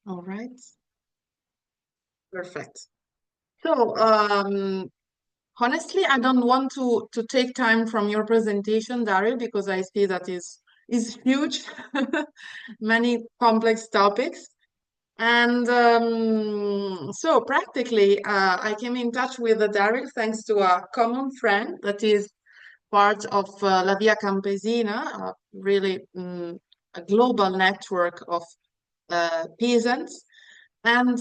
All right. Perfect. So, honestly, I don't want to take time from your presentation, Daryl, because I see that is huge, many complex topics. And so practically, I came in touch with Daryl thanks to a common friend that is part of La Via Campesina, really a global network of peasants. And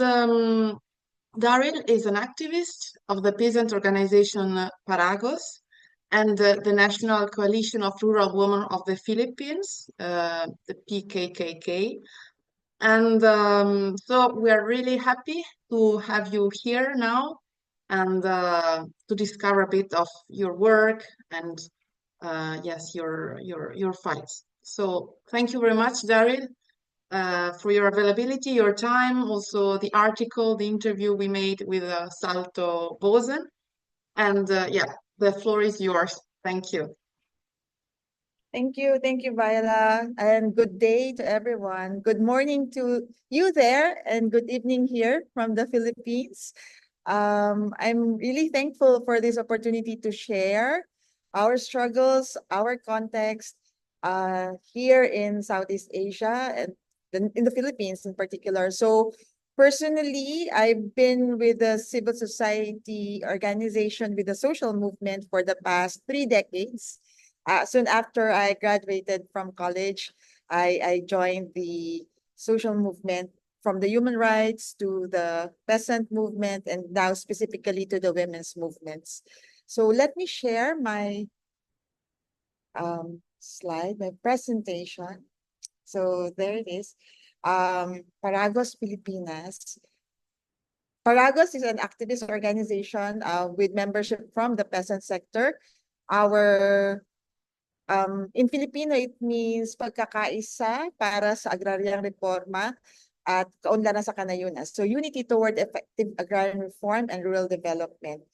Daryl is an activist of the peasant organization PARAGOS and the National Coalition of Rural Women of the Philippines, the PKKK. And so we are really happy to have you here now and to discover a bit of your work and yes, your fights. So thank you very much, Daryl, for your availability, your time, also the article, the interview we made with Salto Bozen. And yeah, the floor is yours. Thank you. Thank you, Viola, and good day to everyone. Good morning to you there, and good evening here from the Philippines. I'm really thankful for this opportunity to share our struggles, our context here in Southeast Asia and in the Philippines in particular. So personally, I've been with the civil society organization with the social movement for the past 3 decades. Soon after I graduated from college, I joined the social movement from the human rights to the peasant movement and now specifically to the women's movements. So let me share my slide, my presentation. So there it is. Paragos Pilipinas. Paragos is an activist organization with membership from the peasant sector. Our in Filipino, it means pagkakaisa para sa agrariang reforma at kaunlaran sa kanayunan. So unity toward effective agrarian reform and rural development.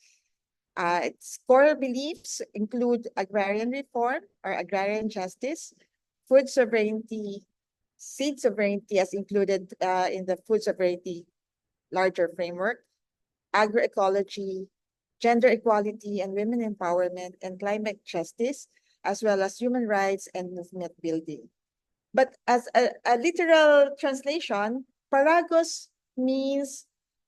Its core beliefs include agrarian reform or agrarian justice, food sovereignty, seed sovereignty as included in the food sovereignty larger framework, agroecology, gender equality and women empowerment, and climate justice, as well as human rights and movement building. But as a literal translation, Paragos means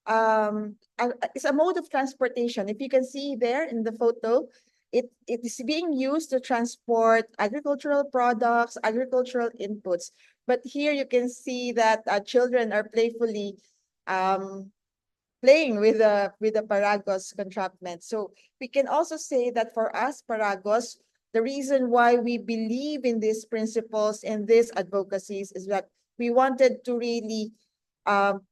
it's a mode of transportation. If you can see there in the photo, it is being used to transport agricultural products, agricultural inputs. But here you can see that children are playfully playing with the Paragos contraptment. So we can also say that for us, Paragos, the reason why we believe in these principles and these advocacies is that we wanted to really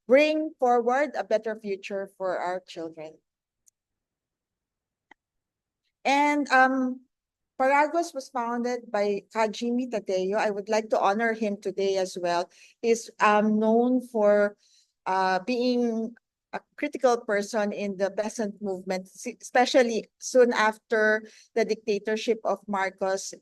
bring forward a better future for our children. And Paragos was founded by Kajimi Tadeo. I would like to honor him today as well. He's known for being a critical person in the peasant movement, especially soon after the dictatorship of Marcos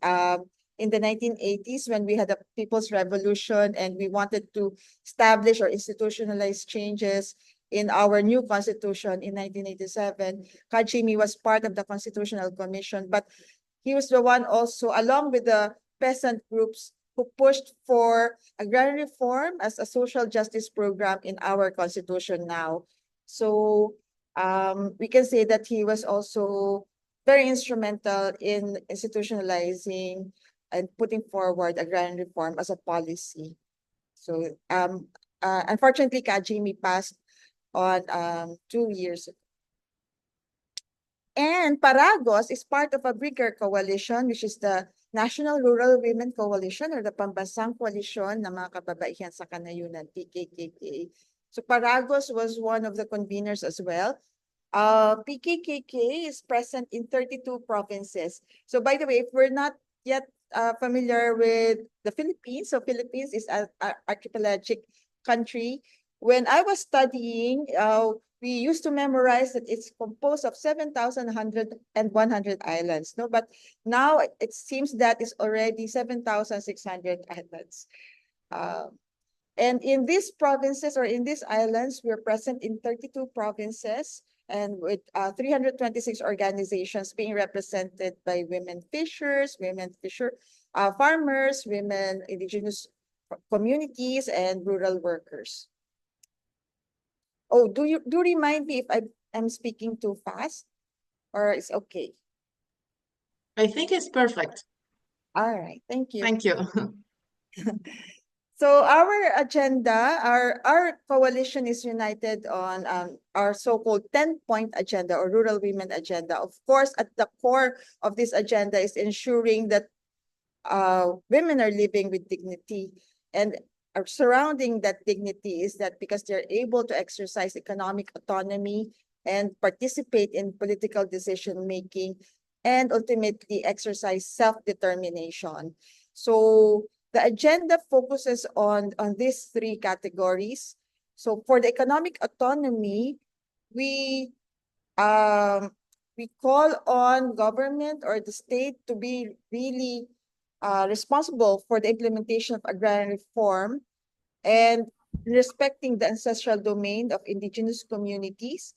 in the 1980s when we had a people's revolution and we wanted to establish or institutionalize changes in our new constitution in 1987. Kajimi was part of the Constitutional Commission, but he was the one also, along with the peasant groups, who pushed for agrarian reform as a social justice program in our constitution now. So we can say that he was also very instrumental in institutionalizing and putting forward agrarian reform as a policy. So unfortunately, Kajimi passed on 2 years ago. And Paragos is part of a bigger coalition, which is the National Rural Women Coalition or the Pambansang Coalition ng mga kababaihan sa kanayunan, PKKK. So Paragos was one of the conveners as well. PKKK is present in 32 provinces. So by the way, if we're not yet familiar with the Philippines, so Philippines is an archipelagic country. When I was studying, we used to memorize that it's composed of 7,100 islands. No, but now it seems that it's already 7,600 islands. And in these provinces or in these islands, we're present in 32 provinces and with 326 organizations being represented by women fishers, farmers, women indigenous communities, and rural workers. Oh, do remind me if I'm speaking too fast or it's okay? I think it's perfect. All right, thank you. Thank you. So our agenda, our coalition is united on our so-called 10-point agenda or rural women agenda. Of course, at the core of this agenda is ensuring that women are living with dignity, and surrounding that dignity is that because they're able to exercise economic autonomy and participate in political decision making and ultimately exercise self-determination. So the agenda focuses on these three categories. So for the economic autonomy, we um, we call on government or the state to be really responsible for the implementation of agrarian reform and respecting the ancestral domain of indigenous communities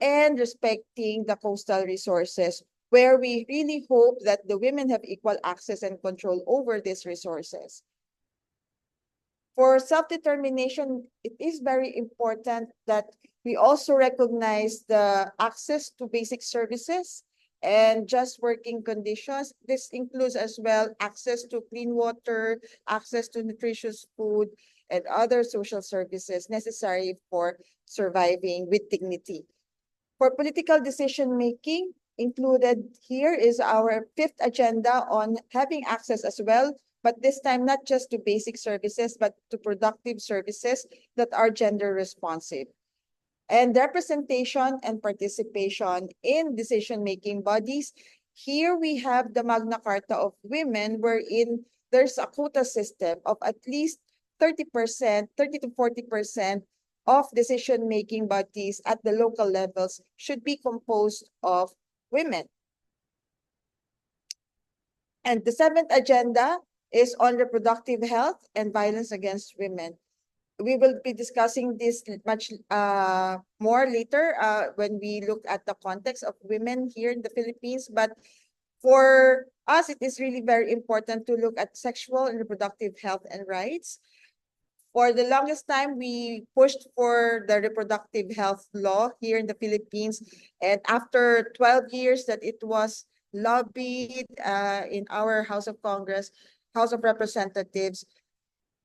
and respecting the coastal resources, where we really hope that the women have equal access and control over these resources. For self-determination, it is very important that we also recognize the access to basic services and just working conditions. This includes as well access to clean water, access to nutritious food, and other social services necessary for surviving with dignity. For political decision making, included here is our fifth agenda on having access as well, but this time not just to basic services, but to productive services that are gender responsive. And representation and participation in decision-making bodies. Here we have the Magna Carta of Women, wherein there's a quota system of at least 30%, 30 to 40% of decision-making bodies at the local levels should be composed of women. And the seventh agenda is on reproductive health and violence against women. We will be discussing this much more later when we look at the context of women here in the Philippines. But for us, it is really very important to look at sexual and reproductive health and rights. For the longest time, we pushed for the reproductive health law here in the Philippines. And after 12 years that it was lobbied in our House of Congress, House of Representatives,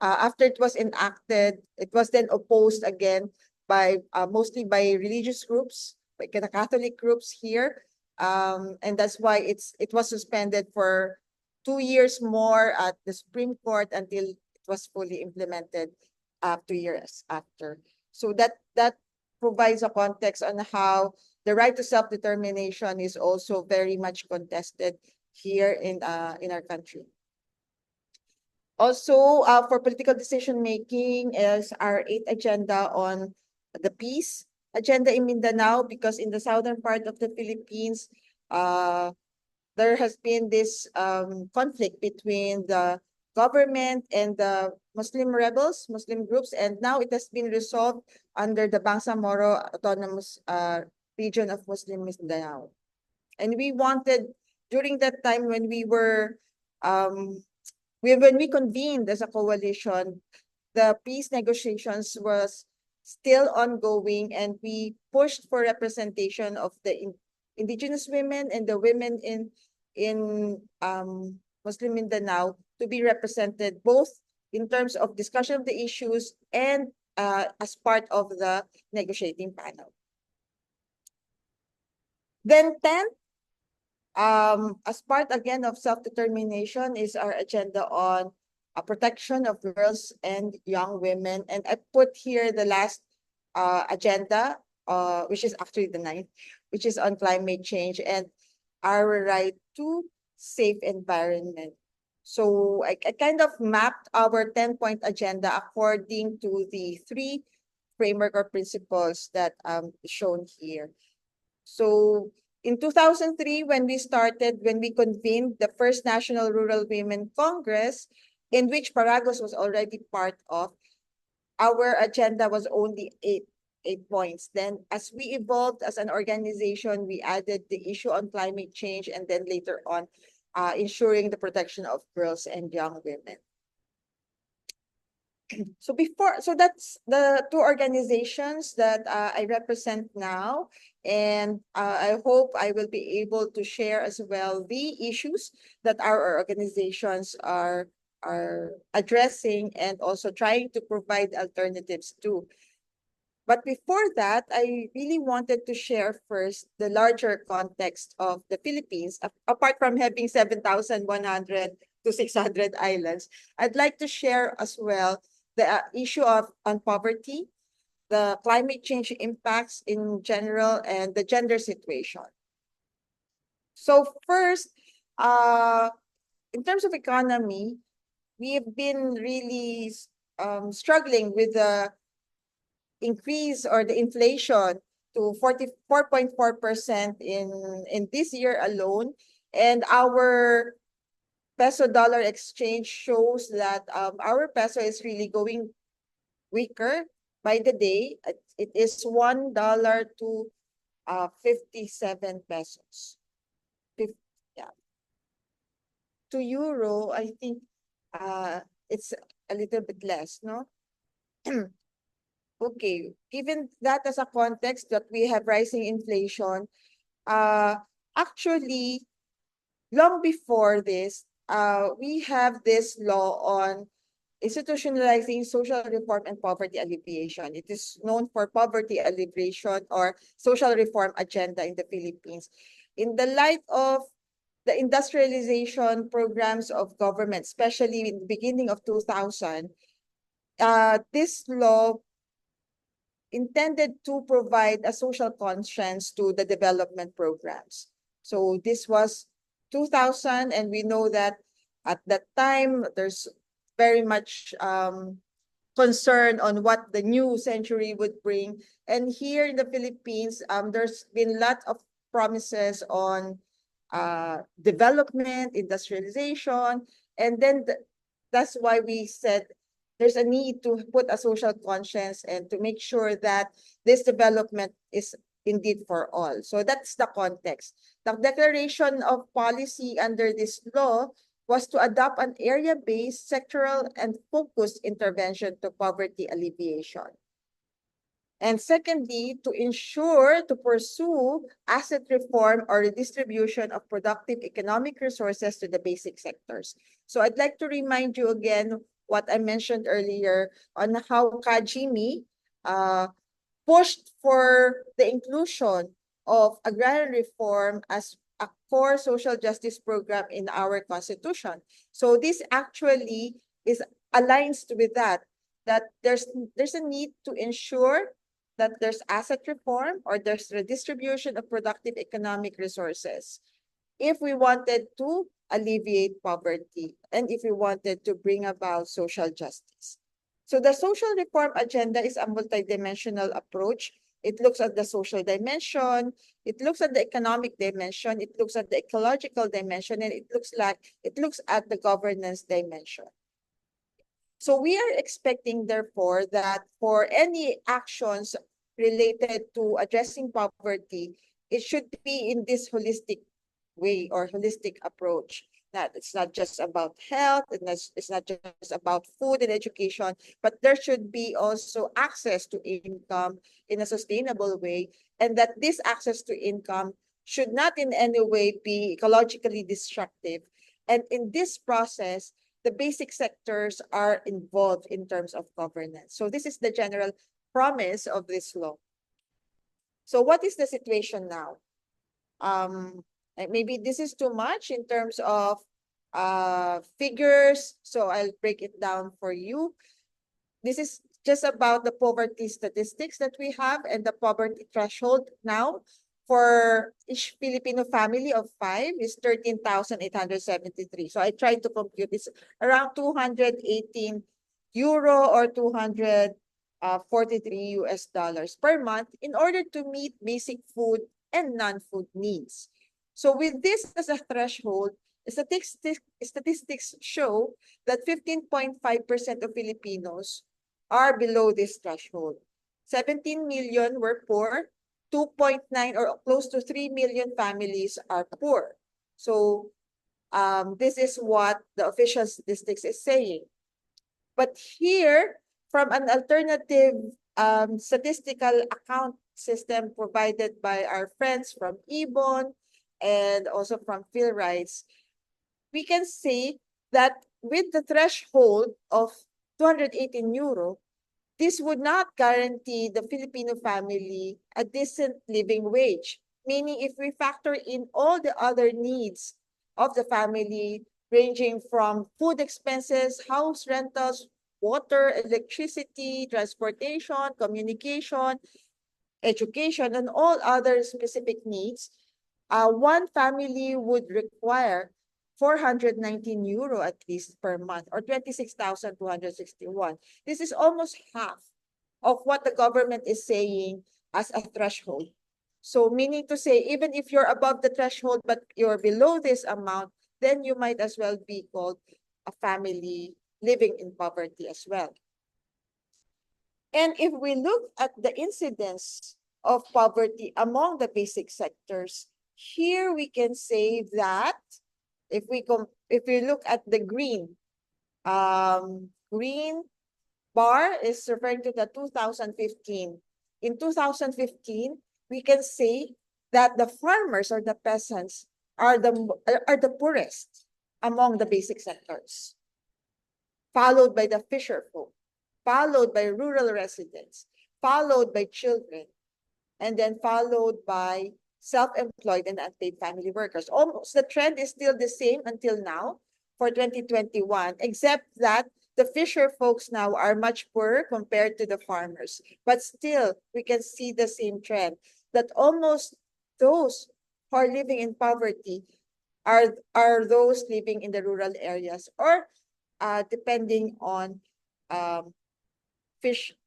after it was enacted, it was then opposed again by mostly by religious groups, like the Catholic groups here. And that's why it was suspended for 2 years more at the Supreme Court until it was fully implemented 2 years after. So that provides a context on how the right to self-determination is also very much contested here in our country. Also, for political decision making is our 8th agenda on the peace agenda in Mindanao, because in the southern part of the Philippines, there has been this conflict between the government and the Muslim rebels, Muslim groups, and now it has been resolved under the Bangsamoro Autonomous Region of Muslim Mindanao. And we wanted, during that time when we were when we convened as a coalition, the peace negotiations was still ongoing, and we pushed for representation of the indigenous women and the women in Muslim Mindanao to be represented both in terms of discussion of the issues and as part of the negotiating panel. Then 10, as part again of self-determination is our agenda on protection of girls and young women. And I put here the last agenda, which is actually the 9th, which is on climate change and our right to safe environment. So I kind of mapped our 10-point agenda according to the 3 framework or principles that shown here. So in 2003, when we convened the first National Rural Women Congress, in which PARAGOS was already part of, our agenda was only eight points. Then as we evolved as an organization, we added the issue on climate change, and then later on, ensuring the protection of girls and young women. So that's the two organizations that I represent now. And I hope I will be able to share as well the issues that our organizations are addressing and also trying to provide alternatives to. But before that, I really wanted to share first the larger context of the Philippines. Apart from having 7,100 to 600 islands, I'd like to share as well the issue on poverty, the climate change impacts in general, and the gender situation. So first, in terms of economy, we have been really struggling with the increase or the inflation to 44.4% in this year alone. And our peso dollar exchange shows that our peso is really going weaker by the day. It is $1 to 57 pesos. Yeah. To euro, I think it's a little bit less, no? Okay, given that as a context that we have rising inflation, actually, long before this, we have this law on institutionalizing social reform and poverty alleviation. It is known for poverty alleviation or social reform agenda in the Philippines. In the light of the industrialization programs of government, especially in the beginning of 2000, this law intended to provide a social conscience to the development programs. So this was 2000, and we know that at that time, there's very much concern on what the new century would bring. And here in the Philippines, there's been a lot of promises on development, industrialization, and then that's why we said there's a need to put a social conscience and to make sure that this development is indeed for all. So that's the context. The declaration of policy under this law was to adopt an area-based, sectoral, and focused intervention to poverty alleviation. And secondly, to pursue asset reform or redistribution of productive economic resources to the basic sectors. So I'd like to remind you again what I mentioned earlier on how Kajimi pushed for the inclusion of agrarian reform as a core social justice program in our constitution. So this actually aligns with that there's a need to ensure that there's asset reform or there's redistribution of productive economic resources if we wanted to alleviate poverty and if we wanted to bring about social justice. So the social reform agenda is a multidimensional approach. It looks at the social dimension, it looks at the economic dimension, it looks at the ecological dimension, and it looks at the governance dimension. So we are expecting, therefore, that for any actions related to addressing poverty, it should be in this holistic way or holistic approach. That it's not just about health, and it's not just about food and education, but there should be also access to income in a sustainable way, and that this access to income should not in any way be ecologically destructive. And in this process, the basic sectors are involved in terms of governance. So this is the general promise of this law. So what is the situation now? Maybe this is too much in terms of figures, so I'll break it down for you. This is just about the poverty statistics that we have and the poverty threshold now. For each Filipino family of 5 is 13,873. So I tried to compute this around 218 euro or 243 US dollars per month in order to meet basic food and non-food needs. So with this as a threshold, statistics show that 15.5% of Filipinos are below this threshold. 17 million were poor, 2.9 or close to 3 million families are poor. So this is what the official statistics is saying. But here, from an alternative statistical account system provided by our friends from Ebon and also from PhilRights, we can see that with the threshold of 218 euro, this would not guarantee the Filipino family a decent living wage. Meaning, if we factor in all the other needs of the family, ranging from food expenses, house rentals, water, electricity, transportation, communication, education, and all other specific needs, one family would require 419 euro at least per month, or 26,261. This is almost half of what the government is saying as a threshold. So meaning to say, even if you're above the threshold, but you're below this amount, then you might as well be called a family living in poverty as well. And if we look at the incidence of poverty among the basic sectors, here we can say that if we look at the green bar is referring to the 2015. In 2015, we can say that the farmers or the peasants are the poorest among the basic sectors, followed by the fisher folk, followed by rural residents, followed by children, and then followed by self-employed and unpaid family workers. Almost the trend is still the same until now for 2021, except that the fisher folks now are much poorer compared to the farmers. But still, we can see the same trend that almost those who are living in poverty are those living in the rural areas, or depending on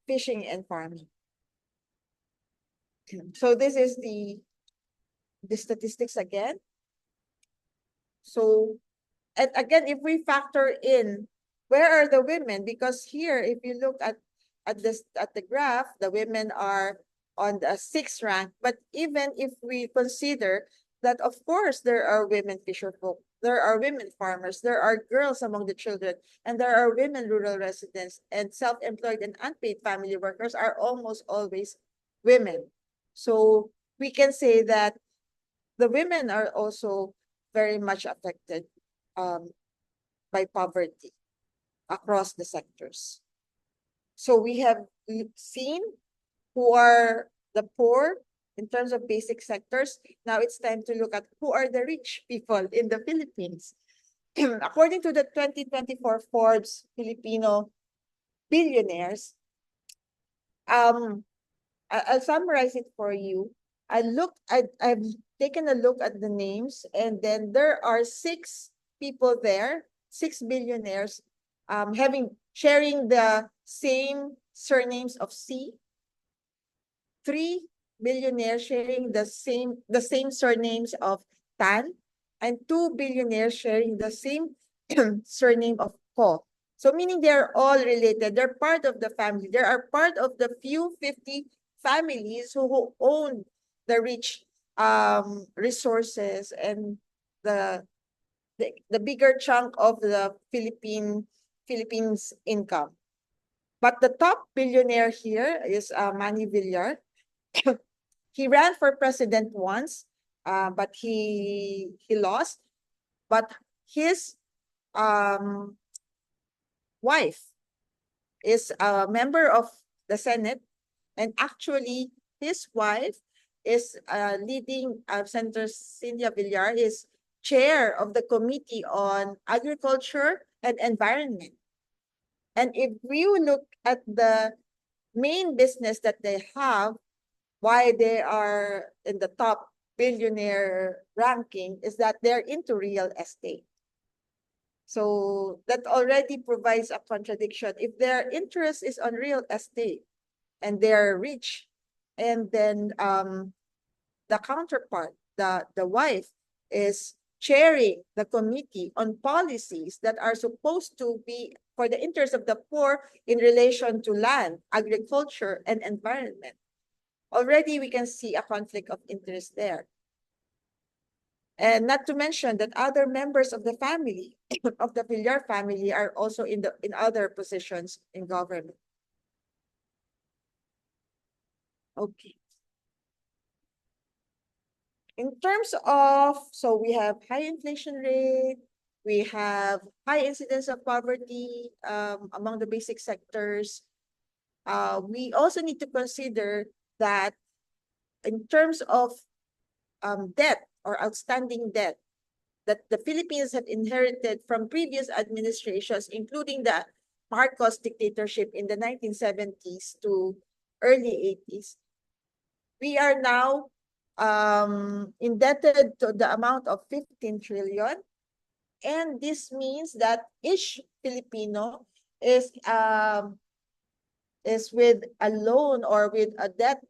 fishing and farming. So this is the statistics again. So, and again, if we factor in where are the women, because here, if you look at the graph, the women are on the 6th rank. But even if we consider that, of course, there are women fisherfolk, there are women farmers, there are girls among the children, and there are women rural residents, and self-employed and unpaid family workers are almost always women. So we can say that the women are also very much affected by poverty across the sectors. So we have seen who are the poor in terms of basic sectors. Now it's time to look at who are the rich people in the Philippines. According to the 2024 Forbes Filipino billionaires, I'll summarize it for you. I've taken a look at the names, and then there are 6 people there, 6 billionaires, sharing the same surnames of C. 3 billionaires sharing the same surnames of Tan, and 2 billionaires sharing the same surname of Ko. So meaning they're all related. They're part of the family. They are part of the few 50 families who own the rich resources and the bigger chunk of the Philippines income. But the top billionaire here is Manny Villar. He ran for president once, but he lost. But his wife is a member of the Senate, and actually his wife is leading Senator Cynthia Villar is chair of the Committee on Agriculture and Environment. And if we look at the main business that they have, why they are in the top billionaire ranking is that they're into real estate. So that already provides a contradiction. If their interest is on real estate and they're rich, and then the counterpart, the wife, is chairing the committee on policies that are supposed to be for the interest of the poor in relation to land, agriculture, and environment. Already we can see a conflict of interest there. And not to mention that other members of the family, of the Villar family, are also in other positions in government. Okay. In terms of, so we have high inflation rate, we have high incidence of poverty among the basic sectors. We also need to consider that in terms of debt or outstanding debt that the Philippines have inherited from previous administrations, including the Marcos dictatorship in the 1970s to early 80s, we are now indebted to the amount of 15 trillion. And this means that each Filipino is with a loan or with a debt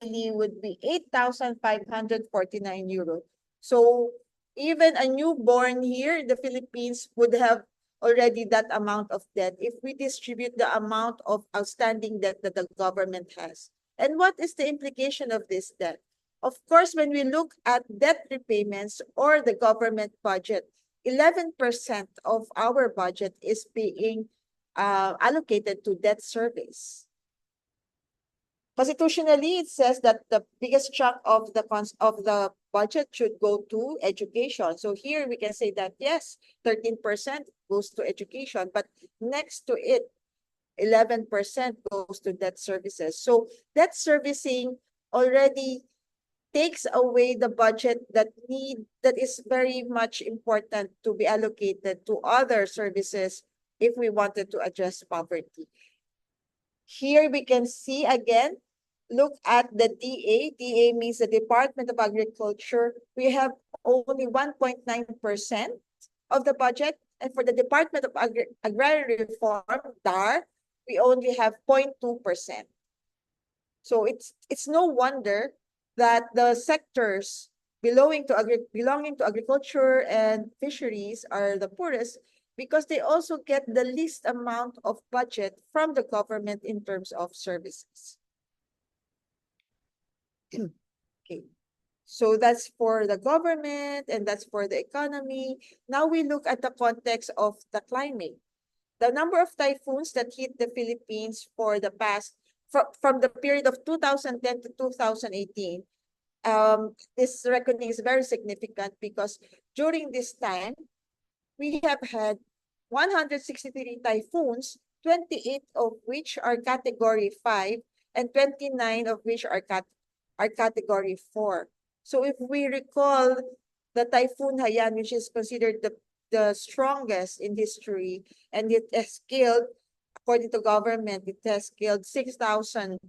would be 8,549 euros. So even a newborn here in the Philippines would have already that amount of debt if we distribute the amount of outstanding debt that the government has. And what is the implication of this debt? Of course, when we look at debt repayments or the government budget, 11% of our budget is being allocated to debt service. Constitutionally, it says that the biggest chunk of the budget should go to education. So here we can say that yes, 13% goes to education, but next to it, 11% goes to debt services. So debt servicing already takes away the budget that is very much important to be allocated to other services if we wanted to address poverty. Here we can see again, look at the DA. DA means the Department of Agriculture. We have only 1.9% of the budget. And for the Department of Agrarian Reform, DAR, we only have 0.2%. So it's no wonder that the sectors belonging to agriculture and fisheries are the poorest, because they also get the least amount of budget from the government in terms of services. Okay, so that's for the government and that's for the economy. Now we look at the context of the climate. The number of typhoons that hit the Philippines for the past, from the period of 2010 to 2018, this reckoning is very significant because during this time, we have had 163 typhoons, 28 of which are category 5 and 29 of which are category 4. So if we recall the Typhoon Haiyan, which is considered the strongest in history, and it has killed, according to government, it has killed 6,000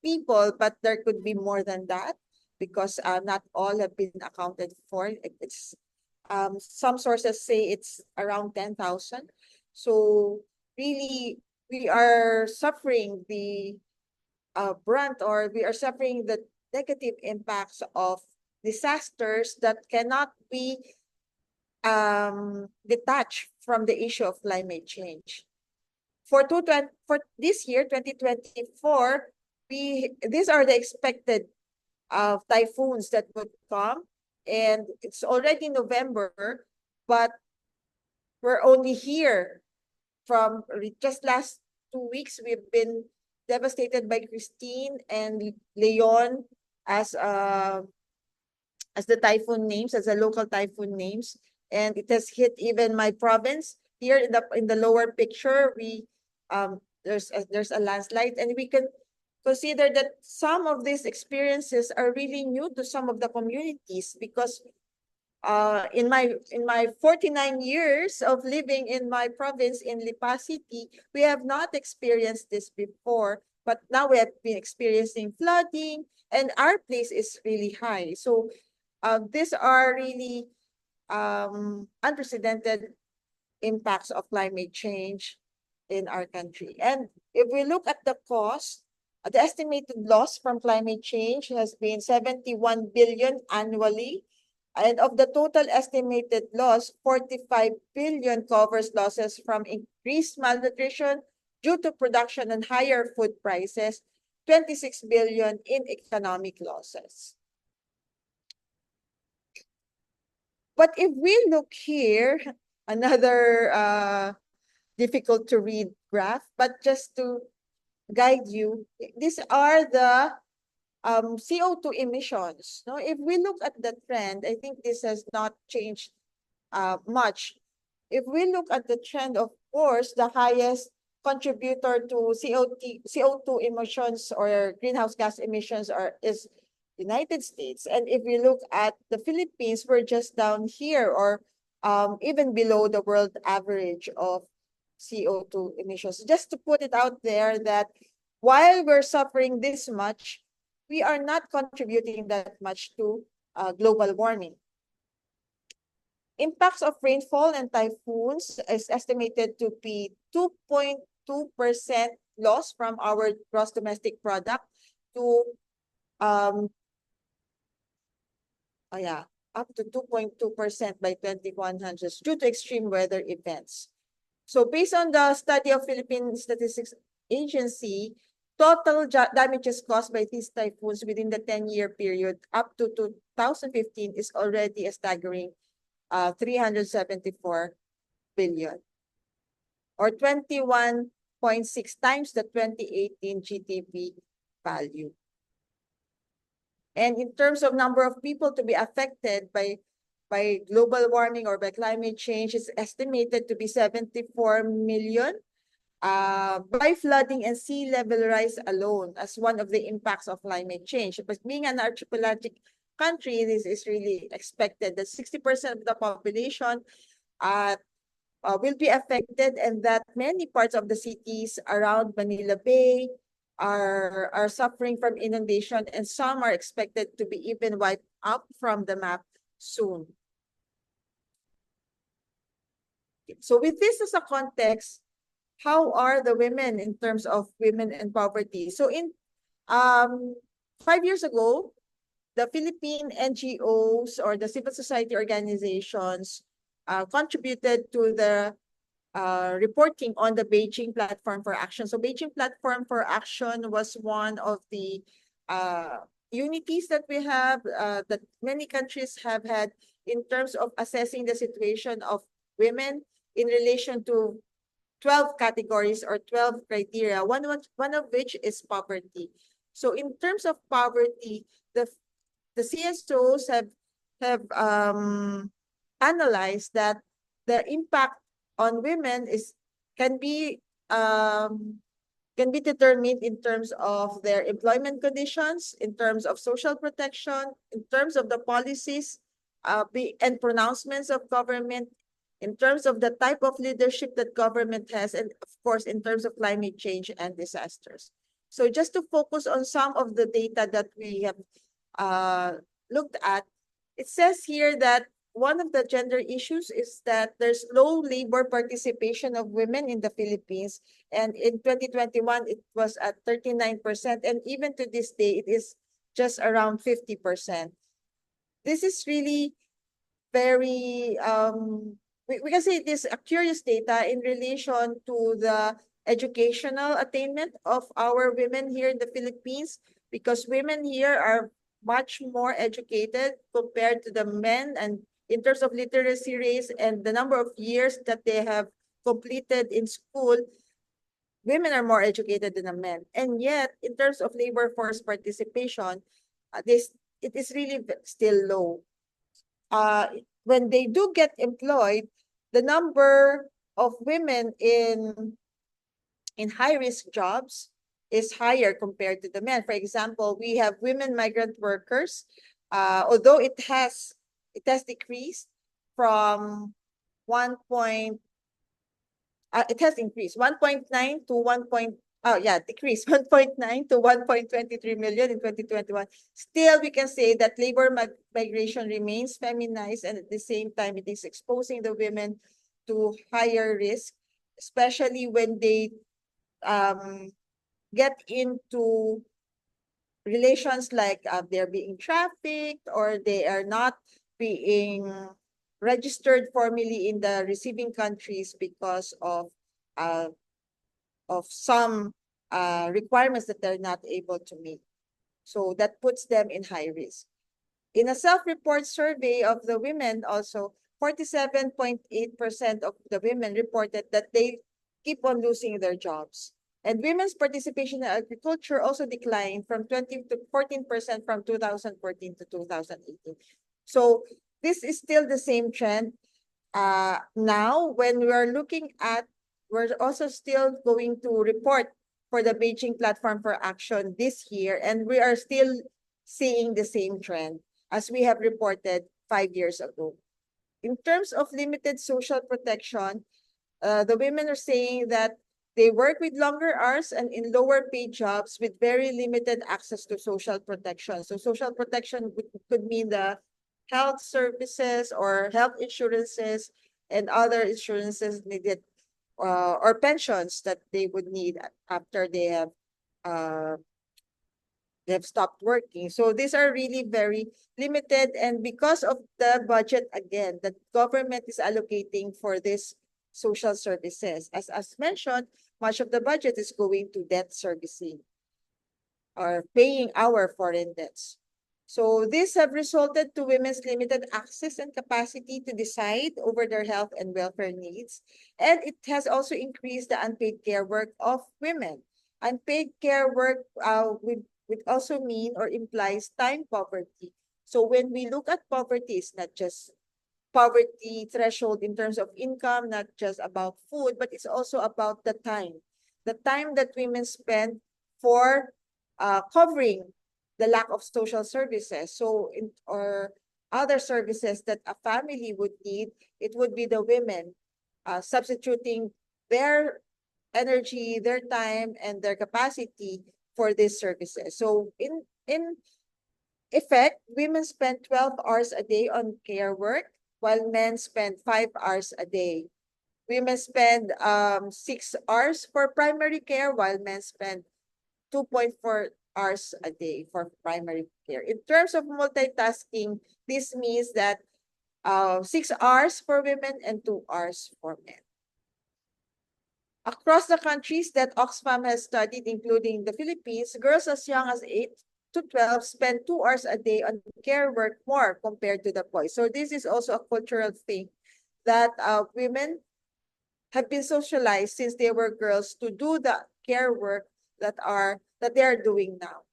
people, but there could be more than that because not all have been accounted for. It's some sources say it's around 10,000. So really, we are suffering the brunt, or we are suffering the negative impacts of disasters that cannot be detached from the issue of climate change. For this year, 2024, these are the expected typhoons that would come, and it's already November, but we're only here from just last 2 weeks. We've been devastated by Christine and Leon as the typhoon names, as the local typhoon names, and it has hit even my province. Here in the lower picture, there's a landslide, and we can consider that some of these experiences are really new to some of the communities because in my 49 years of living in my province in Lipa City, we have not experienced this before, but now we have been experiencing flooding, and our place is really high. So these are really unprecedented impacts of climate change in our country. And if we look at the cost, The estimated loss from climate change has been 71 billion annually. And of the total estimated loss, 45 billion covers losses from increased malnutrition due to production and higher food prices, 26 billion in economic losses. But if we look here, another difficult to read graph, but just to guide you, these are the CO2 emissions. No, if we look at the trend, I think this has not changed much. If we look at the trend, of course, the highest contributor to CO2 emissions or greenhouse gas emissions is United States. And if we look at the Philippines, we're just down here or even below the world average of CO2 emissions. Just to put it out there that while we're suffering this much, we are not contributing that much to global warming. Impacts of rainfall and typhoons is estimated to be 2.2% loss from our gross domestic product to up to 2.2% by 2100 due to extreme weather events. So based on the study of Philippine Statistics Agency, total damages caused by these typhoons within the 10-year period up to 2015 is already a staggering 374 billion or 21.6 times the 2018 GDP value. And in terms of number of people to be affected by global warming or by climate change, it's estimated to be 74 million by flooding and sea level rise alone as one of the impacts of climate change. But being an archipelagic country, this is really expected that 60% of the population will be affected, and that many parts of the cities around Manila Bay are suffering from inundation, and some are expected to be even wiped out from the map soon. So with this as a context, how are the women in terms of women and poverty? So in 5 years ago, the Philippine NGOs or the civil society organizations contributed to the reporting on the Beijing Platform for Action. So Beijing Platform for Action was one of the unities that we have that many countries have had in terms of assessing the situation of women in relation to 12 categories or 12 criteria, one of which is poverty. So in terms of poverty, the CSOs have analyzed that the impact on women can be determined in terms of their employment conditions, in terms of social protection, in terms of the policies and pronouncements of government, in terms of the type of leadership that government has, and of course, in terms of climate change and disasters. So just to focus on some of the data that we have looked at, it says here that one of the gender issues is that there's low labor participation of women in the Philippines. And in 2021, it was at 39%. And even to this day, it is just around 50%. This is really very, we can say it is a curious data in relation to the educational attainment of our women here in the Philippines, because women here are much more educated compared to the men, and in terms of literacy rates and the number of years that they have completed in school, women are more educated than the men. And yet, in terms of labor force participation, it is really still low. When they do get employed, the number of women in high-risk jobs is higher compared to the men. For example, we have women migrant workers, although it has decreased from it has increased 1.9 to 1. Decreased 1.9 to 1.23 million in 2021. Still, we can say that labor migration remains feminized, and at the same time, it is exposing the women to higher risk, especially when they get into relations like they're being trafficked or they are not being registered formally in the receiving countries because uh, of some requirements that they're not able to meet. So that puts them in high risk. In a self-report survey of the women also, 47.8% of the women reported that they keep on losing their jobs. And women's participation in agriculture also declined from 20 to 14% from 2014 to 2018. So this is still the same trend. Now, when we are looking at, we're also still going to report for the Beijing Platform for Action this year, and we are still seeing the same trend as we have reported 5 years ago. In terms of limited social protection, the women are saying that they work with longer hours and in lower paid jobs with very limited access to social protection. So social protection could mean the health services or health insurances and other insurances needed or pensions that they would need after uh, they have stopped working. So these are really very limited. And because of the budget, again, the government is allocating for this social services. As mentioned, much of the budget is going to debt servicing or paying our foreign debts. So these have resulted to women's limited access and capacity to decide over their health and welfare needs. And it has also increased the unpaid care work of women. Unpaid care work would also mean or implies time poverty. So when we look at poverty, it's not just poverty threshold in terms of income, not just about food, but it's also about the time that women spend for covering the lack of social services. So, or other services that a family would need, it would be the women substituting their energy, their time, and their capacity for these services. So, in effect, women spend 12 hours a day on care work, while men spend 5 hours a day. Women spend 6 hours for primary care, while men spend 2.4 hours a day for primary care. In terms of multitasking, this means that 6 hours for women and 2 hours for men. Across the countries that Oxfam has studied, including the Philippines, girls as young as 8 to 12 spend 2 hours a day on care work more compared to the boys. So this is also a cultural thing that women have been socialized since they were girls to do the care work that they are doing now.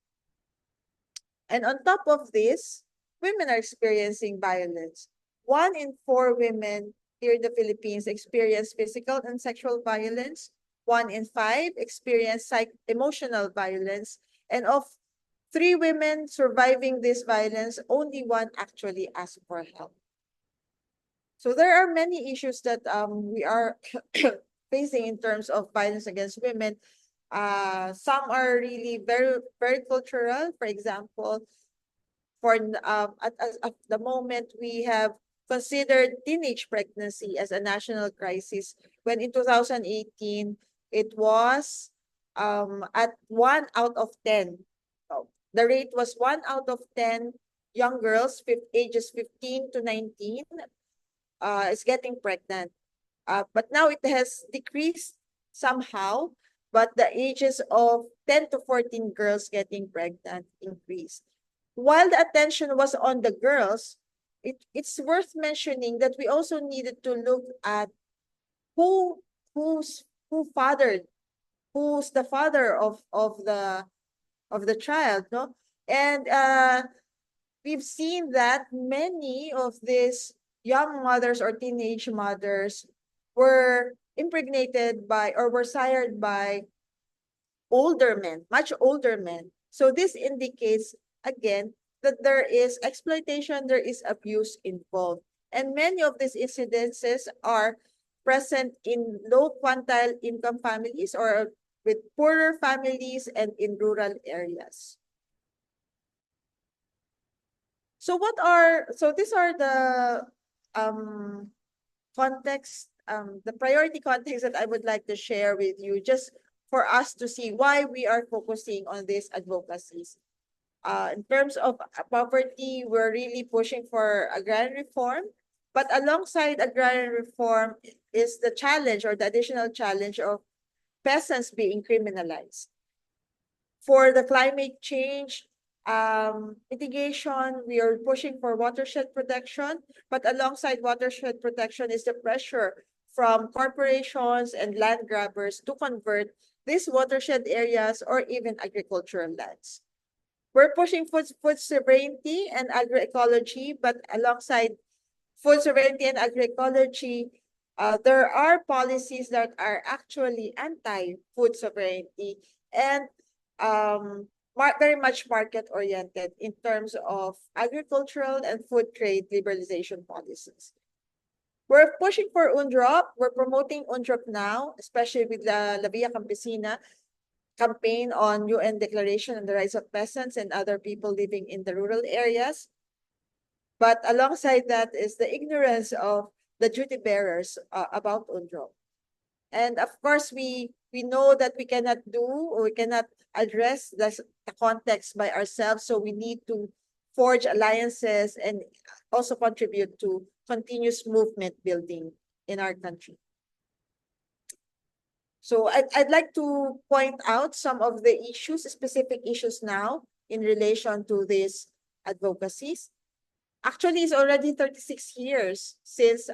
And on top of this, women are experiencing violence. 1 in 4 women here in the Philippines experience physical and sexual violence. 1 in 5 experience emotional violence. And of 3 women surviving this violence, only one actually asked for help. So there are many issues that we are facing in terms of violence against women. Some are really very, very cultural. For example, at the moment we have considered teenage pregnancy as a national crisis, when in 2018 it was at 1 out of 10. So the rate was 1 out of 10 young girls ages 15 to 19 is getting pregnant. But now it has decreased somehow, but the ages of 10 to 14 girls getting pregnant increased. While the attention was on the girls, it's worth mentioning that we also needed to look at who who's who fathered who's the father of the child, no? And we've seen that many of these young mothers or teenage mothers were impregnated by or were sired by older men, much older men. So this indicates, again, that there is exploitation, there is abuse involved. And many of these incidences are present in low quintile income families or with poorer families and in rural areas. So these are the context, the priority context that I would like to share with you, just for us to see why we are focusing on these advocacies. In terms of poverty, we're really pushing for agrarian reform. But alongside agrarian reform is the challenge or the additional challenge of peasants being criminalized. For the climate change mitigation, we are pushing for watershed protection, but alongside watershed protection is the pressure from corporations and land grabbers to convert these watershed areas or even agricultural lands. We're pushing food sovereignty and agroecology, but alongside food sovereignty and agroecology, there are policies that are actually anti-food sovereignty and very much market-oriented in terms of agricultural and food trade liberalization policies. We're pushing for UNDROP. We're promoting UNDROP now, especially with La Via Campesina campaign on UN Declaration on the Rights of Peasants and other people living in the rural areas. But alongside that is the ignorance of the duty bearers about UNDROP. And of course, we know that we cannot do or we cannot address the context by ourselves. So we need to forge alliances and also contribute to continuous movement building in our country. So I'd like to point out some of the issues, specific issues now in relation to these advocacies. Actually, it's already 36 years since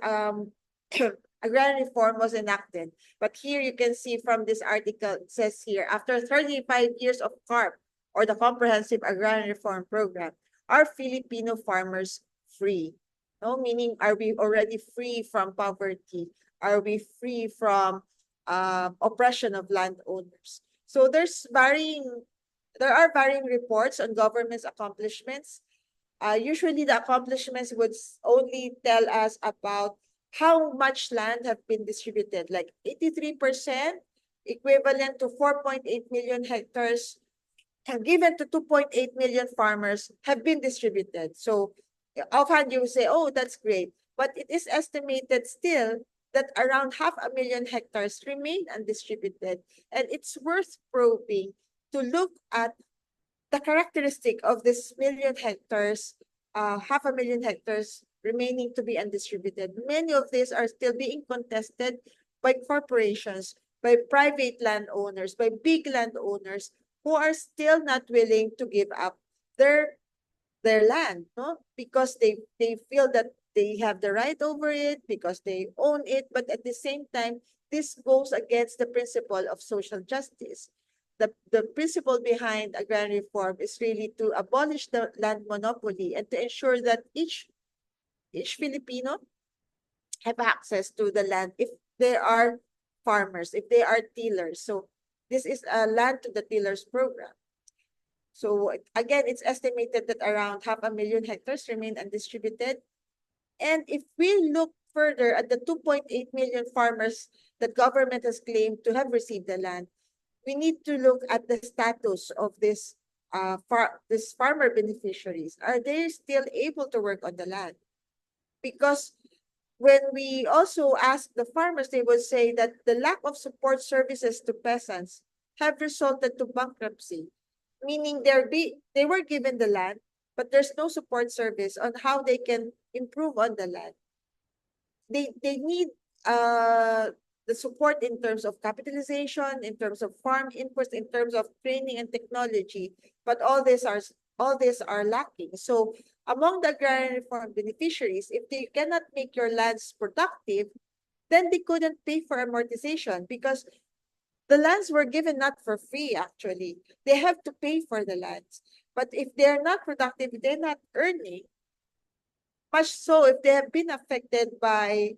agrarian reform was enacted. But here you can see from this article, it says here, after 35 years of CARP, or the Comprehensive Agrarian Reform Program, are Filipino farmers free? No, meaning, are we already free from poverty? Are we free from oppression of landowners? So there are varying reports on government's accomplishments. Usually the accomplishments would only tell us about how much land have been distributed, like 83%, equivalent to 4.8 million hectares, and given to 2.8 million farmers have been distributed. So offhand you say, oh, that's great. But it is estimated still that around 500,000 hectares remain undistributed. And it's worth probing to look at the characteristic of this million hectares, 500,000 hectares remaining to be undistributed. Many of these are still being contested by corporations, by private landowners, by big landowners who are still not willing to give up their land, no? Because they feel that they have the right over it, because they own it, but at the same time, this goes against the principle of social justice. The principle behind agrarian reform is really to abolish the land monopoly and to ensure that each Filipino have access to the land if they are farmers, if they are tillers. So this is a land to the tillers program. So again, it's estimated that around 500,000 hectares remain undistributed. And if we look further at the 2.8 million farmers that government has claimed to have received the land, we need to look at the status of this farmer beneficiaries. Are they still able to work on the land? Because when we also ask the farmers, they will say that the lack of support services to peasants have resulted to bankruptcy, meaning they were given the land, but there's no support service on how they can improve on the land. They need the support in terms of capitalization, in terms of farm inputs, in terms of training and technology, but all these are lacking. So among the agrarian reform beneficiaries, if they cannot make your lands productive, then they couldn't pay for amortization because the lands were given not for free, actually. They have to pay for the lands. But if they're not productive, they're not earning, much so if they have been affected by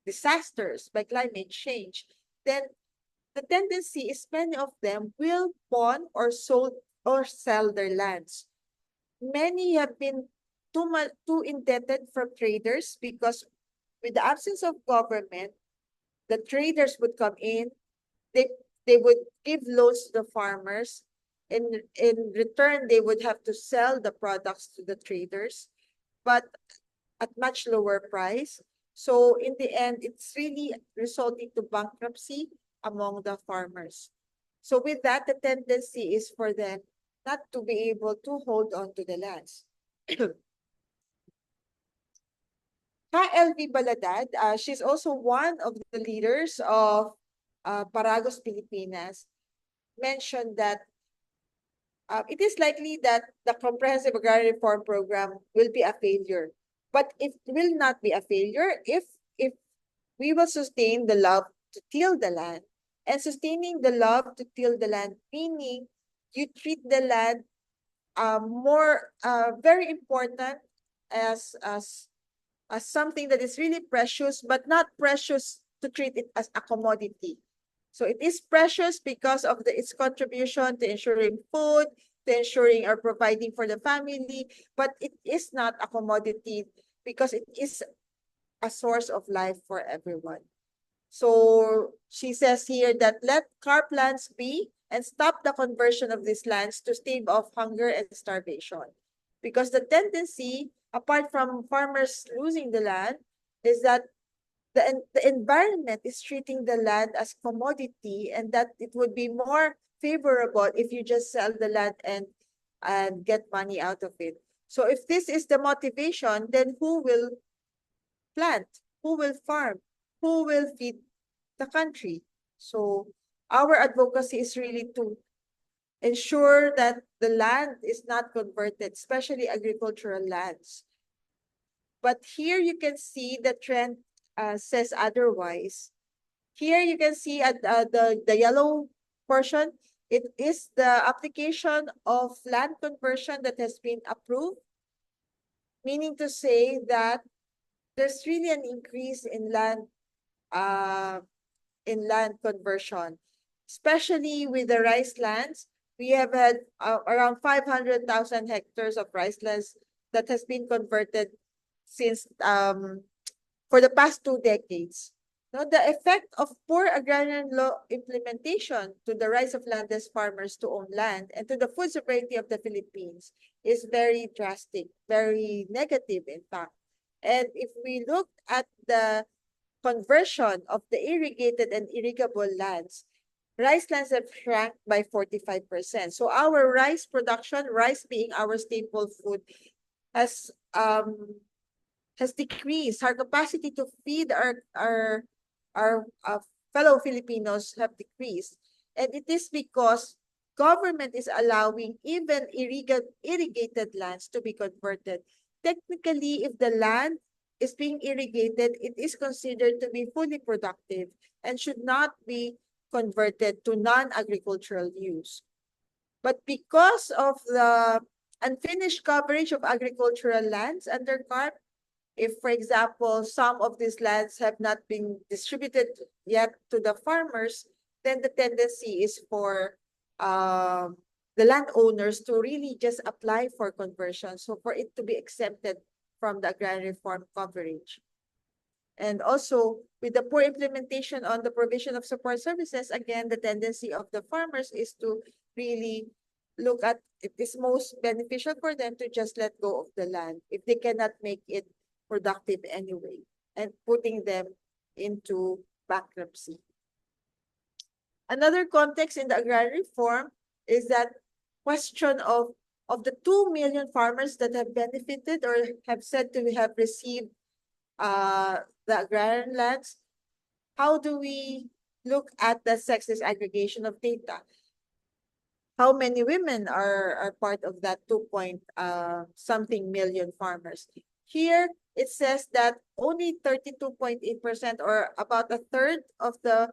disasters, by climate change, then the tendency is many of them will pawn or sell their lands. Many have been too indebted from traders because with the absence of government, the traders would come in, they would give loans to the farmers. In return, they would have to sell the products to the traders, but at much lower price. So in the end, it's really resulting to bankruptcy among the farmers. So with that, the tendency is for them not to be able to hold on to the lands. KLV Baladad, she's also one of the leaders of Paragos Pilipinas, mentioned that it is likely that the Comprehensive Agrarian Reform Program will be a failure. But it will not be a failure if we will sustain the love to till the land. And sustaining the love to till the land, meaning you treat the land more very important as, as as something that is really precious, but not precious to treat it as a commodity. So it is precious because of its contribution to ensuring food, to ensuring or providing for the family, but it is not a commodity because it is a source of life for everyone. So she says here that let carp lands be and stop the conversion of these lands to stave off hunger and starvation. Because the tendency, apart from farmers losing the land, is that the environment is treating the land as commodity, and that it would be more favorable if you just sell the land and get money out of it. So if this is the motivation, then who will plant? Who will farm? Who will feed the country? So our advocacy is really to ensure that the land is not converted, especially agricultural lands. But here you can see the trend says otherwise. Here you can see at the yellow portion, it is the application of land conversion that has been approved, meaning to say that there's really an increase uh, in land conversion, especially with the rice lands. We have had around 500,000 hectares of rice lands that has been converted since for the past 2 decades. Now, the effect of poor agrarian law implementation to the rise of landless farmers to own land and to the food sovereignty of the Philippines is very drastic, very negative, in fact. And if we look at the conversion of the irrigated and irrigable lands, rice lands have shrunk by 45%. So our rice production, rice being our staple food, has has decreased. Our capacity to feed our fellow Filipinos have decreased. And it is because government is allowing even irrigated lands to be converted. Technically, if the land is being irrigated, it is considered to be fully productive and should not be converted to non-agricultural use. But because of the unfinished coverage of agricultural lands under CARP, if, for example, some of these lands have not been distributed yet to the farmers, then the tendency is for the landowners to really just apply for conversion, so for it to be exempted from the agrarian reform coverage. And also, with the poor implementation on the provision of support services, again, the tendency of the farmers is to really look at it is most beneficial for them to just let go of the land if they cannot make it productive anyway, and putting them into bankruptcy. Another context in the agrarian reform is that question of the 2 million farmers that have benefited or have said to have received the agrarian lands. How do we look at the sex disaggregation of data? How many women are part of that 2 something million farmers? Here, it says that only 32.8% or about a third of the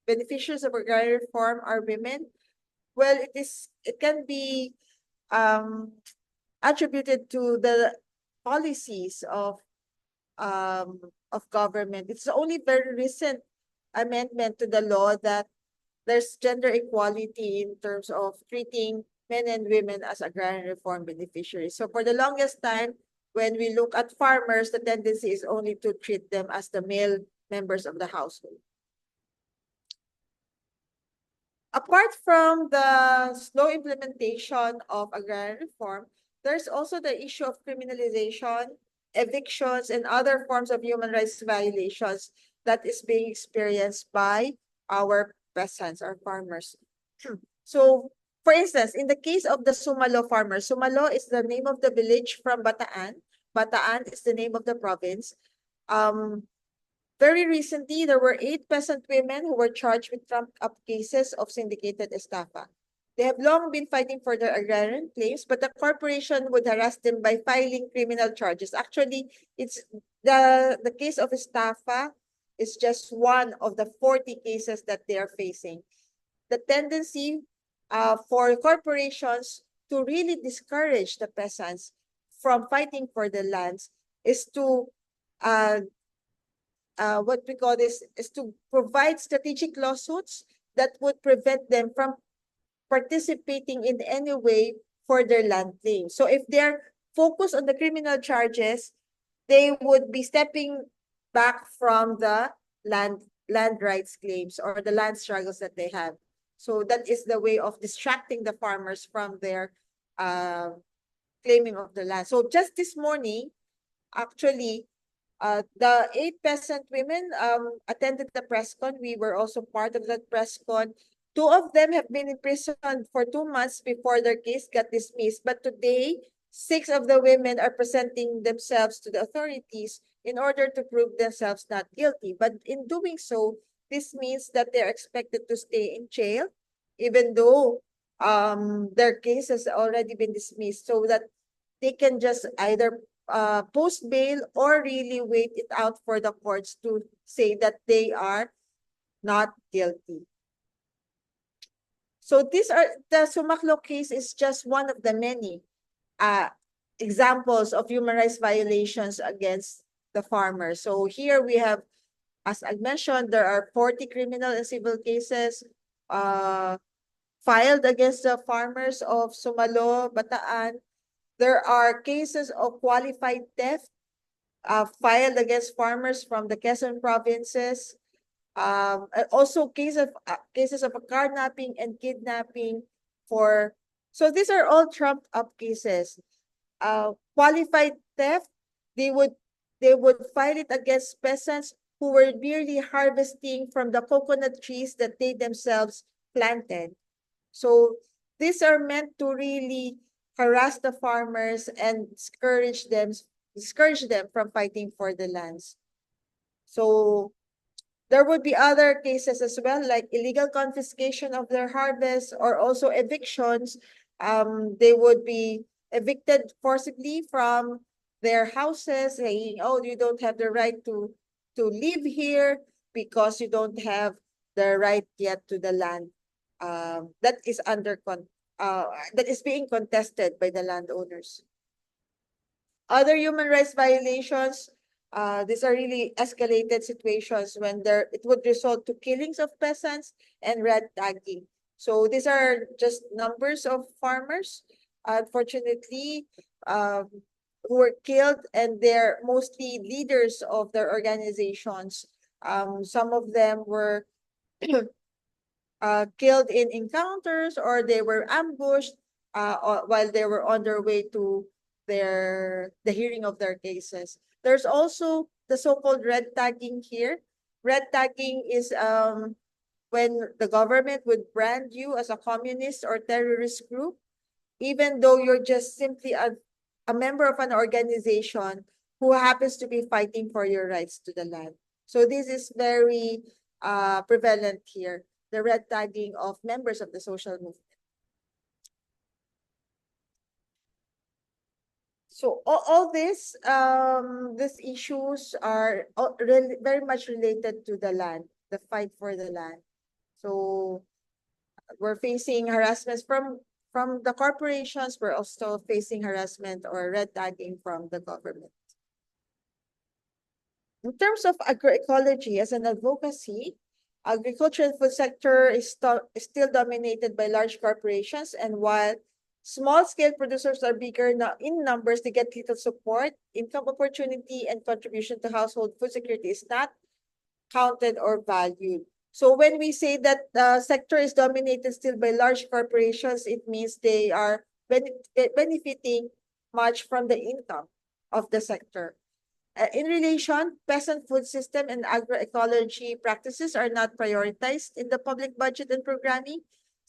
beneficiaries of agrarian reform are women. Well, it can be attributed to the policies of government. It's only very recent amendment to the law that there's gender equality in terms of treating men and women as agrarian reform beneficiaries. So for the longest time, when we look at farmers, the tendency is only to treat them as the male members of the household. Apart from the slow implementation of agrarian reform, there's also the issue of criminalization, evictions, and other forms of human rights violations that is being experienced by our peasants, our farmers. So, for instance, in the case of the Sumalo farmers, Sumalo is the name of the village from Bataan. Bataan is the name of the province. Very recently, there were 8 peasant women who were charged with trumped-up cases of syndicated estafa. They have long been fighting for their agrarian claims, but the corporation would harass them by filing criminal charges. Actually, it's the case of estafa is just one of the 40 cases that they are facing. The tendency for corporations to really discourage the peasants from fighting for the lands is to uh, what we call this is to provide strategic lawsuits that would prevent them from participating in any way for their land claims. So if they're focused on the criminal charges, they would be stepping back from the land rights claims or the land struggles that they have. So that is the way of distracting the farmers from their claiming of the land. So just this morning, actually, the 8 peasant women attended the press con. We were also part of that press con. 2 of them have been imprisoned for 2 months before their case got dismissed. But today, 6 of the women are presenting themselves to the authorities in order to prove themselves not guilty. But in doing so, this means that they're expected to stay in jail, even though their case has already been dismissed, so that they can just either post bail or really wait it out for the courts to say that they are not guilty. So the Sumaklo case is just one of the many examples of human rights violations against the farmers. So here we have, as I mentioned, there are 40 criminal and civil cases filed against the farmers of Sumalo, Bataan. There are cases of qualified theft filed against farmers from the Quezon provinces. Also cases of carnapping and kidnapping so these are all trumped up cases. Qualified theft, they would file it against peasants who were merely harvesting from the coconut trees that they themselves planted. So these are meant to really harass the farmers and discourage them from fighting for the lands. So there would be other cases as well, like illegal confiscation of their harvest or also evictions. They would be evicted forcibly from their houses, saying, "Oh, you don't have the right to live here because you don't have the right yet to the land." That is that is being contested by the landowners. Other human rights violations, these are really escalated situations when it would result to killings of peasants and red tagging. So these are just numbers of farmers, unfortunately, who were killed, and they're mostly leaders of their organizations. Some of them were killed in encounters, or they were ambushed while they were on their way to the hearing of their cases. There's also the so-called red tagging here. Red tagging is when the government would brand you as a communist or terrorist group, even though you're just simply a member of an organization who happens to be fighting for your rights to the land. So this is very prevalent here, the red tagging of members of the social movement. So all these issues are very much related to the land, the fight for the land. So we're facing harassments from the corporations. We're also facing harassment or red tagging from the government. In terms of agroecology as an advocacy, agriculture and food sector is still dominated by large corporations, and while small-scale producers are bigger in numbers, they get little support. Income opportunity and contribution to household food security is not counted or valued. So when we say that the sector is dominated still by large corporations, it means they are benefiting much from the income of the sector. In relation, peasant food system and agroecology practices are not prioritized in the public budget and programming.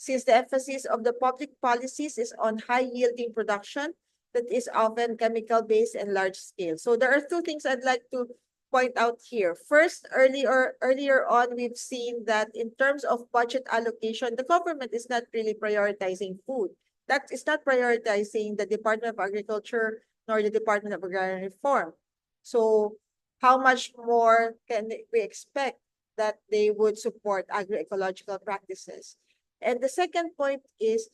since the emphasis of the public policies is on high-yielding production that is often chemical-based and large-scale. So there are two things I'd like to point out here. First, earlier on, we've seen that in terms of budget allocation, the government is not really prioritizing food. That is not prioritizing the Department of Agriculture nor the Department of Agrarian Reform. So how much more can we expect that they would support agroecological practices? And the second point is,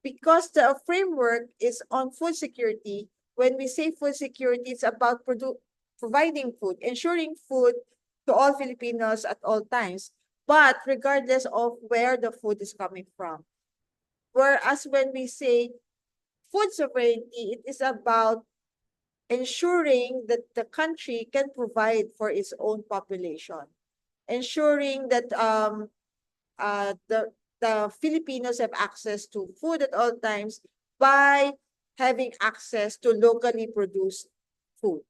because the framework is on food security, when we say food security, it's about providing food, ensuring food to all Filipinos at all times, but regardless of where the food is coming from. Whereas when we say food sovereignty, it is about ensuring that the country can provide for its own population, ensuring that the Filipinos have access to food at all times by having access to locally produced food.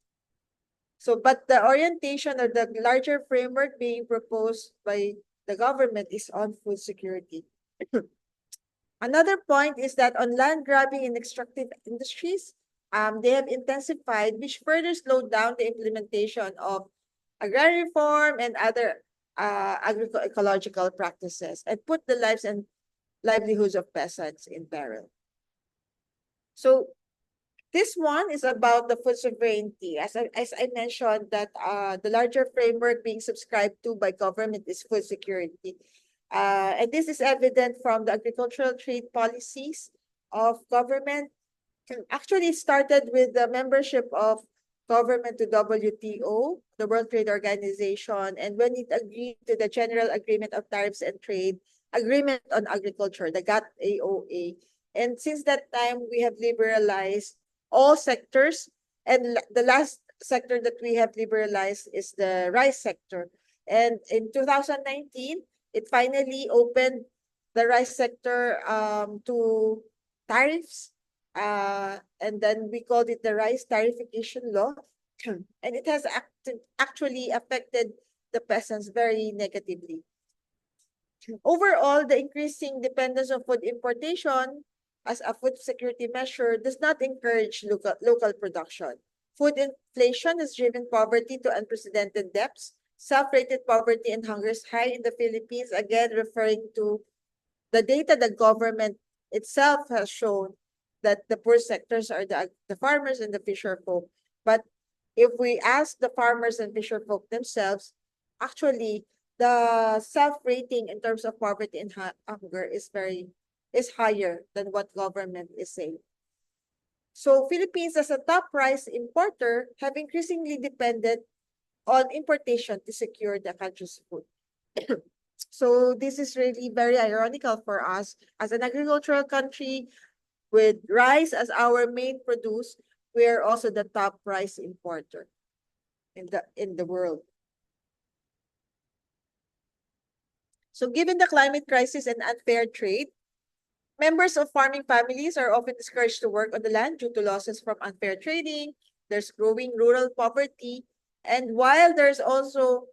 So, but the orientation or the larger framework being proposed by the government is on food security. Another point is that on land grabbing and extractive industries, they have intensified, which further slowed down the implementation of agrarian reform and other agroecological practices and put the lives and livelihoods of peasants in peril. So this one is about the food sovereignty. As I mentioned, that the larger framework being subscribed to by government is food security. And this is evident from the agricultural trade policies of government. Actually, it started with the membership of government to WTO, the World Trade Organization, and when it agreed to the General Agreement of Tariffs and Trade, Agreement on Agriculture, the GATT-AOA. And since that time, we have liberalized all sectors. And the last sector that we have liberalized is the rice sector. And in 2019, it finally opened the rice sector to tariffs. And then we called it the rice tarification law. And it has actually affected the peasants very negatively. Overall, the increasing dependence on food importation as a food security measure does not encourage local production. Food inflation has driven poverty to unprecedented depths. Self-rated poverty and hunger is high in the Philippines, again referring to the data the government itself has shown that the poor sectors are the farmers and the fisher folk. But if we ask the farmers and fisher folk themselves, actually, the self-rating in terms of poverty and hunger is higher than what government is saying. So Philippines as a top rice importer have increasingly depended on importation to secure the country's food. So this is really very ironical for us as an agricultural country with rice as our main produce. We are also the top rice importer in the world. So given the climate crisis and unfair trade, members of farming families are often discouraged to work on the land due to losses from unfair trading. There's growing rural poverty. And while there's also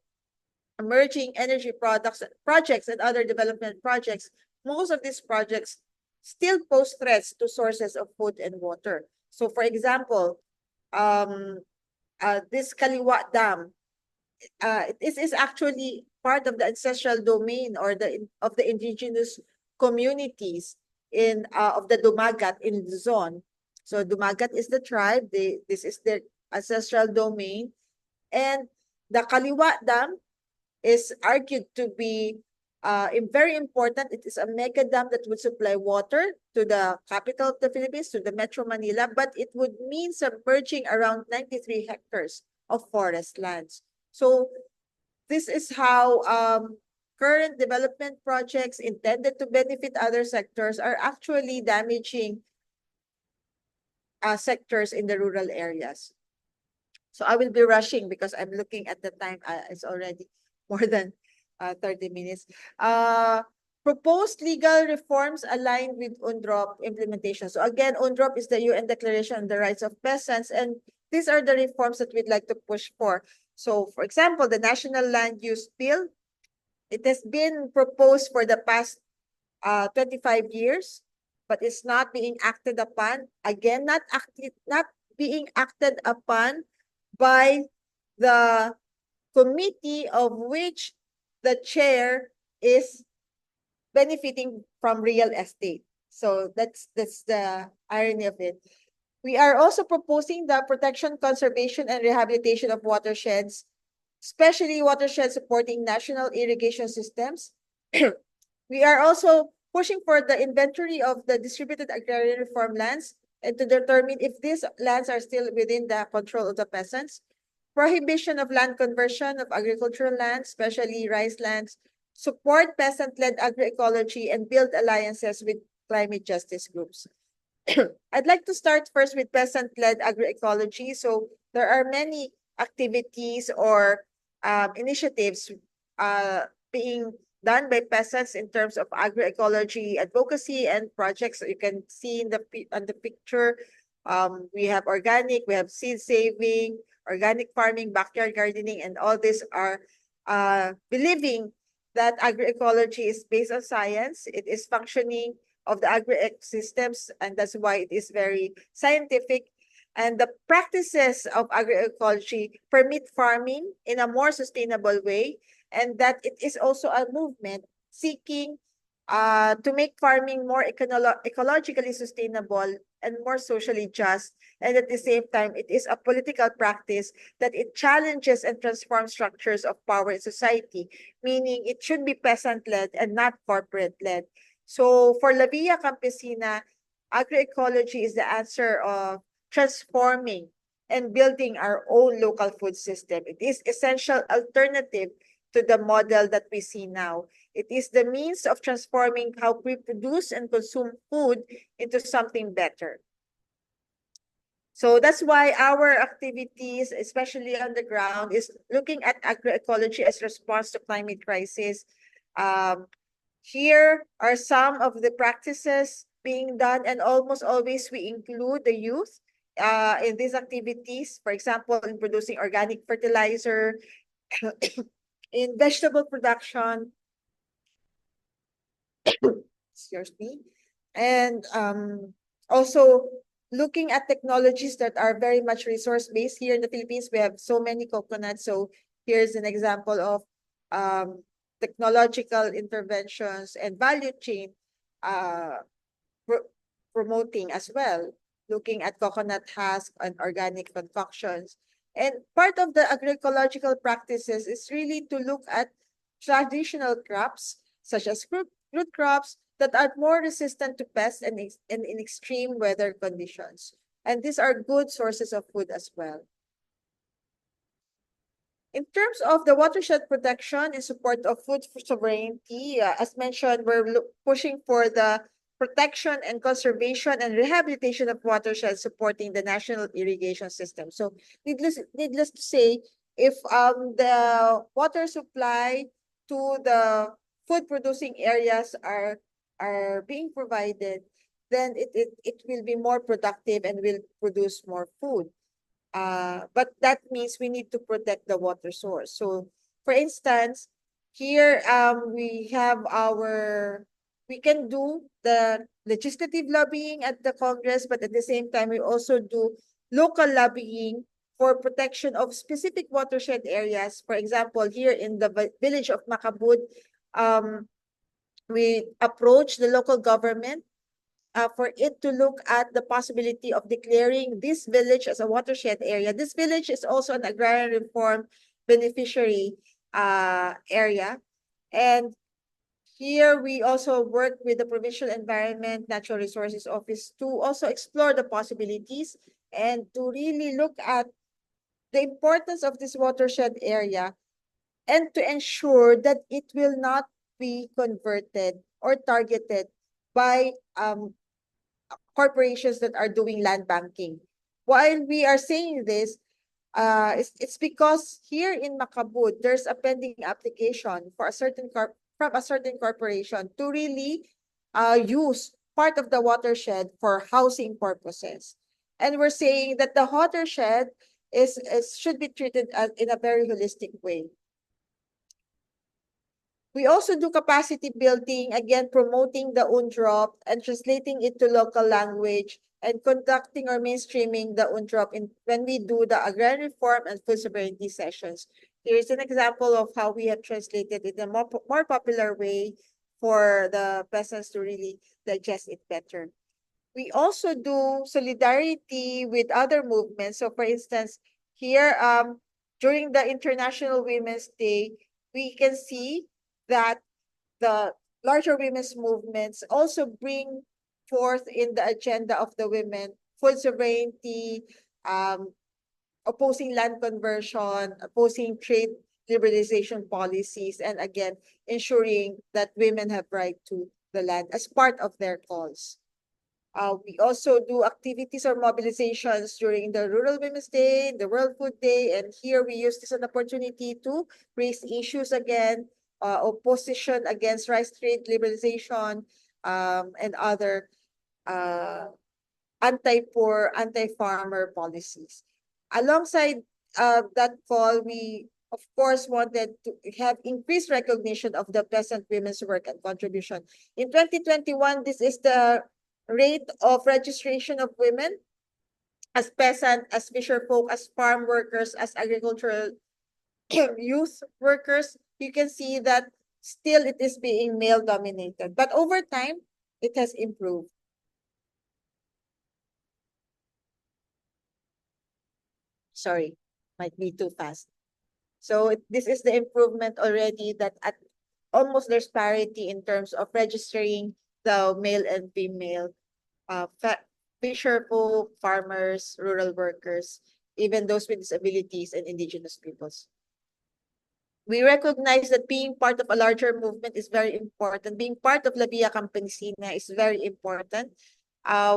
emerging energy projects and other development projects, most of these projects still pose threats to sources of food and water. So for example, this Kaliwa Dam, this is actually part of the ancestral domain or of the indigenous communities of the Dumagat in Luzon. So Dumagat is the tribe. This is their ancestral domain, and the Kaliwa Dam is argued to be very important. It is a mega dam that would supply water to the capital of the Philippines, to the Metro Manila, but it would mean submerging around 93 hectares of forest lands. So this is how current development projects intended to benefit other sectors are actually damaging sectors in the rural areas. So I will be rushing because I'm looking at the time. It's already more than 30 minutes. Proposed legal reforms aligned with UNDROP implementation. So again, UNDROP is the UN Declaration on the Rights of Peasants, and these are the reforms that we'd like to push for. So for example, the National Land Use Bill, it has been proposed for the past 25 years, but it's not being acted upon. Again, not being acted upon by the committee of which the chair is benefiting from real estate. So that's the irony of it. We are also proposing the protection, conservation, and rehabilitation of watersheds, especially watersheds supporting national irrigation systems. We are also pushing for the inventory of the distributed agrarian reform lands and to determine if these lands are still within the control of the peasants. Prohibition of land conversion of agricultural lands, especially rice lands, support peasant-led agroecology, and build alliances with climate justice groups. I'd like to start first with peasant-led agroecology. So there are many activities or initiatives being done by peasants in terms of agroecology advocacy and projects. You can see in the picture, we have organic, we have seed saving, organic farming, backyard gardening, and all these are believing that agroecology is based on science. It is functioning of the agro-ecosystems, and that's why it is very scientific. And the practices of agroecology permit farming in a more sustainable way, and that it is also a movement seeking to make farming more ecologically sustainable and more socially just. And at the same time, it is a political practice that it challenges and transforms structures of power in society, meaning it should be peasant-led and not corporate-led. So for La Via Campesina, agroecology is the answer of transforming and building our own local food system. It is essential alternative to the model that we see now. It is the means of transforming how we produce and consume food into something better. So that's why our activities, especially on the ground, is looking at agroecology as response to climate crisis. Here are some of the practices being done, and almost always we include the youth in these activities. For example, in producing organic fertilizer, in vegetable production, excuse me, and also looking at technologies that are very much resource-based. Here in the Philippines, we have so many coconuts. So here's an example of technological interventions and value chain promoting as well, looking at coconut husk and organic concoctions. And part of the agroecological practices is really to look at traditional crops, such as root crops, that are more resistant to pests and in extreme weather conditions. And these are good sources of food as well. In terms of the watershed protection in support of food sovereignty, as mentioned, we're pushing for the protection and conservation and rehabilitation of watersheds supporting the national irrigation system. So needless to say, if the water supply to the food producing areas are being provided, then it will be more productive and will produce more food. But that means we need to protect the water source. So for instance, here we can do the legislative lobbying at the Congress, but at the same time, we also do local lobbying for protection of specific watershed areas. For example, here in the village of Macabud, we approach the local government for it to look at the possibility of declaring this village as a watershed area. This village is also an agrarian reform beneficiary area. And here we also work with the Provincial Environment Natural Resources Office to also explore the possibilities and to really look at the importance of this watershed area and to ensure that it will not be converted or targeted by corporations that are doing land banking. While we are saying this, it's because here in Macabud, there's a pending application for a from a certain corporation to really use part of the watershed for housing purposes. And we're saying that the watershed should be treated in a very holistic way. We also do capacity building, again, promoting the UNDROP and translating it to local language and conducting or mainstreaming the UNDROP when we do the agrarian reform and food sovereignty sessions. Here's an example of how we have translated it in a more popular way for the peasants to really digest it better. We also do solidarity with other movements. So for instance, here during the International Women's Day, we can see that the larger women's movements also bring forth in the agenda of the women food sovereignty, um, opposing land conversion, opposing trade liberalization policies, and again, ensuring that women have right to the land as part of their cause. We also do activities or mobilizations during the Rural Women's Day, the World Food Day, and here we use this as an opportunity to raise issues again, opposition against rice trade liberalization, and other anti-poor, anti-farmer policies. Alongside that call, we of course wanted to have increased recognition of the peasant women's work and contribution. In 2021, this is the rate of registration of women as peasant, as fisher folk, as farm workers, as agricultural youth workers. You can see that still it is being male dominated, but over time, it has improved. Sorry, might be too fast. So this is the improvement already that at almost there's parity in terms of registering the male and female fisher folk, farmers, rural workers, even those with disabilities and indigenous peoples. We recognize that being part of a larger movement is very important. Being part of La Via Campesina is very important.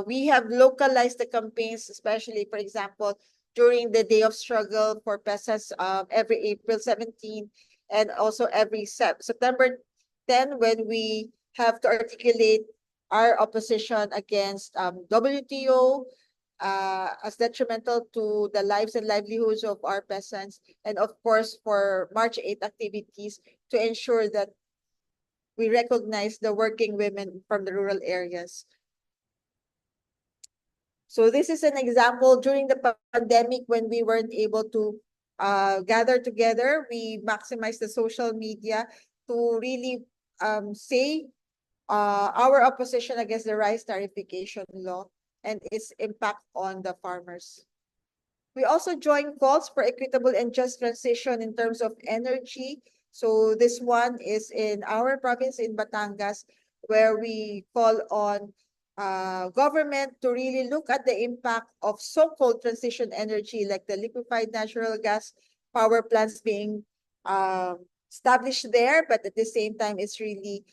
We have localized the campaigns, especially, for example, during the Day of Struggle for Peasants every April 17, and also every September 10, when we have to articulate our opposition against WTO as detrimental to the lives and livelihoods of our peasants, and of course for March 8 activities to ensure that we recognize the working women from the rural areas. So this is an example during the pandemic when we weren't able to gather together. We maximized the social media to really say our opposition against the rice tariffication law and its impact on the farmers. We also join calls for equitable and just transition in terms of energy. So this one is in our province in Batangas, where we call on government to really look at the impact of so-called transition energy, like the liquefied natural gas power plants being established there, but at the same time, it's really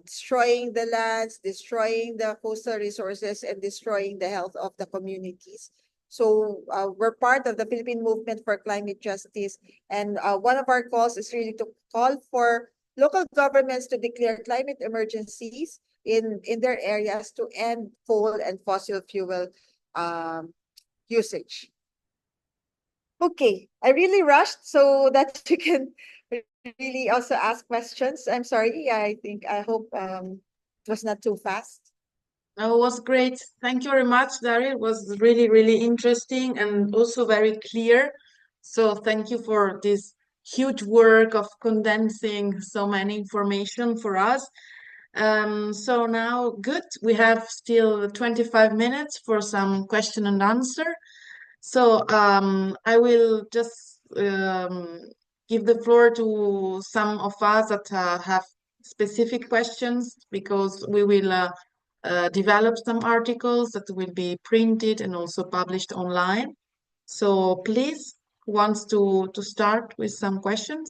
destroying the lands, destroying the coastal resources, and destroying the health of the communities. So we're part of the Philippine Movement for Climate Justice. And one of our calls is really to call for local governments to declare climate emergencies in their areas to end coal and fossil fuel usage. Okay, I really rushed so that you can really also ask questions. I'm sorry. I hope it was not too fast. Oh, it was great. Thank you very much, Daryl. It was really, really interesting and also very clear. So thank you for this huge work of condensing so many information for us. So now, good. We have still 25 minutes for some question and answer. So I will just give the floor to some of us that have specific questions because we will develop some articles that will be printed and also published online. So please, who wants to start with some questions?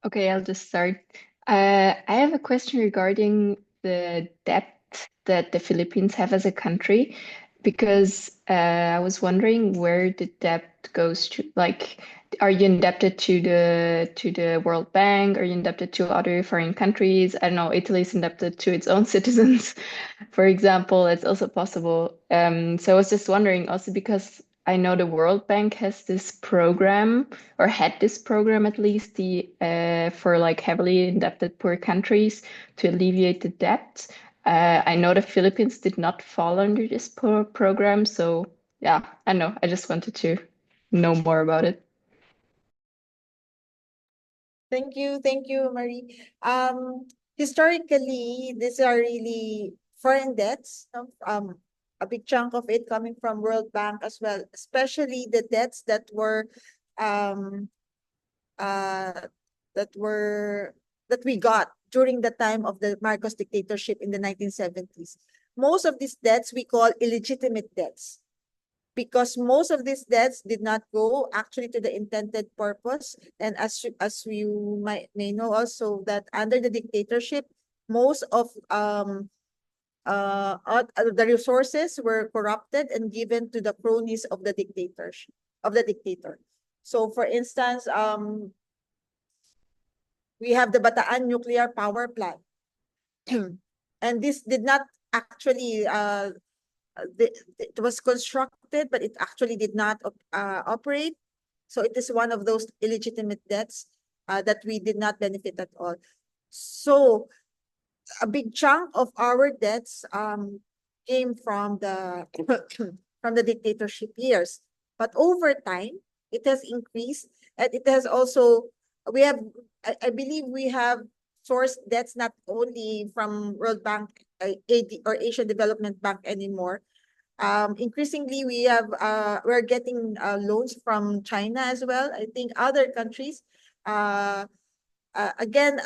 Okay, I'll just start. I have a question regarding the debt that the Philippines have as a country, because I was wondering where the debt goes to. Like, are you indebted to the World Bank? Are you indebted to other foreign countries? I don't know, Italy is indebted to its own citizens, for example. It's also possible. So I was just wondering, also because I know the World Bank has this program, or had this program at least, for like heavily indebted poor countries to alleviate the debt. I know the Philippines did not fall under this program, so yeah, I know. I just wanted to know more about it. Thank you, Marie. Historically, these are really foreign debts. No? A big chunk of it coming from World Bank as well, especially the debts that were um uh that were that we got during the time of the Marcos dictatorship in the 1970s. Most of these debts we call illegitimate debts, because most of these debts did not go actually to the intended purpose. And as you may know also, that under the dictatorship, most of the resources were corrupted and given to the cronies of the dictator. So for instance, we have the Bataan nuclear power plant. And this did not actually it was constructed, but it actually did not operate. So it is one of those illegitimate debts that we did not benefit at all. So a big chunk of our debts came from the from the dictatorship years. But over time, it has increased, and it has also, we have, I believe we have sourced debts not only from World Bank, AD, or Asian Development Bank anymore. Increasingly, we're getting loans from China as well. I think other countries, again,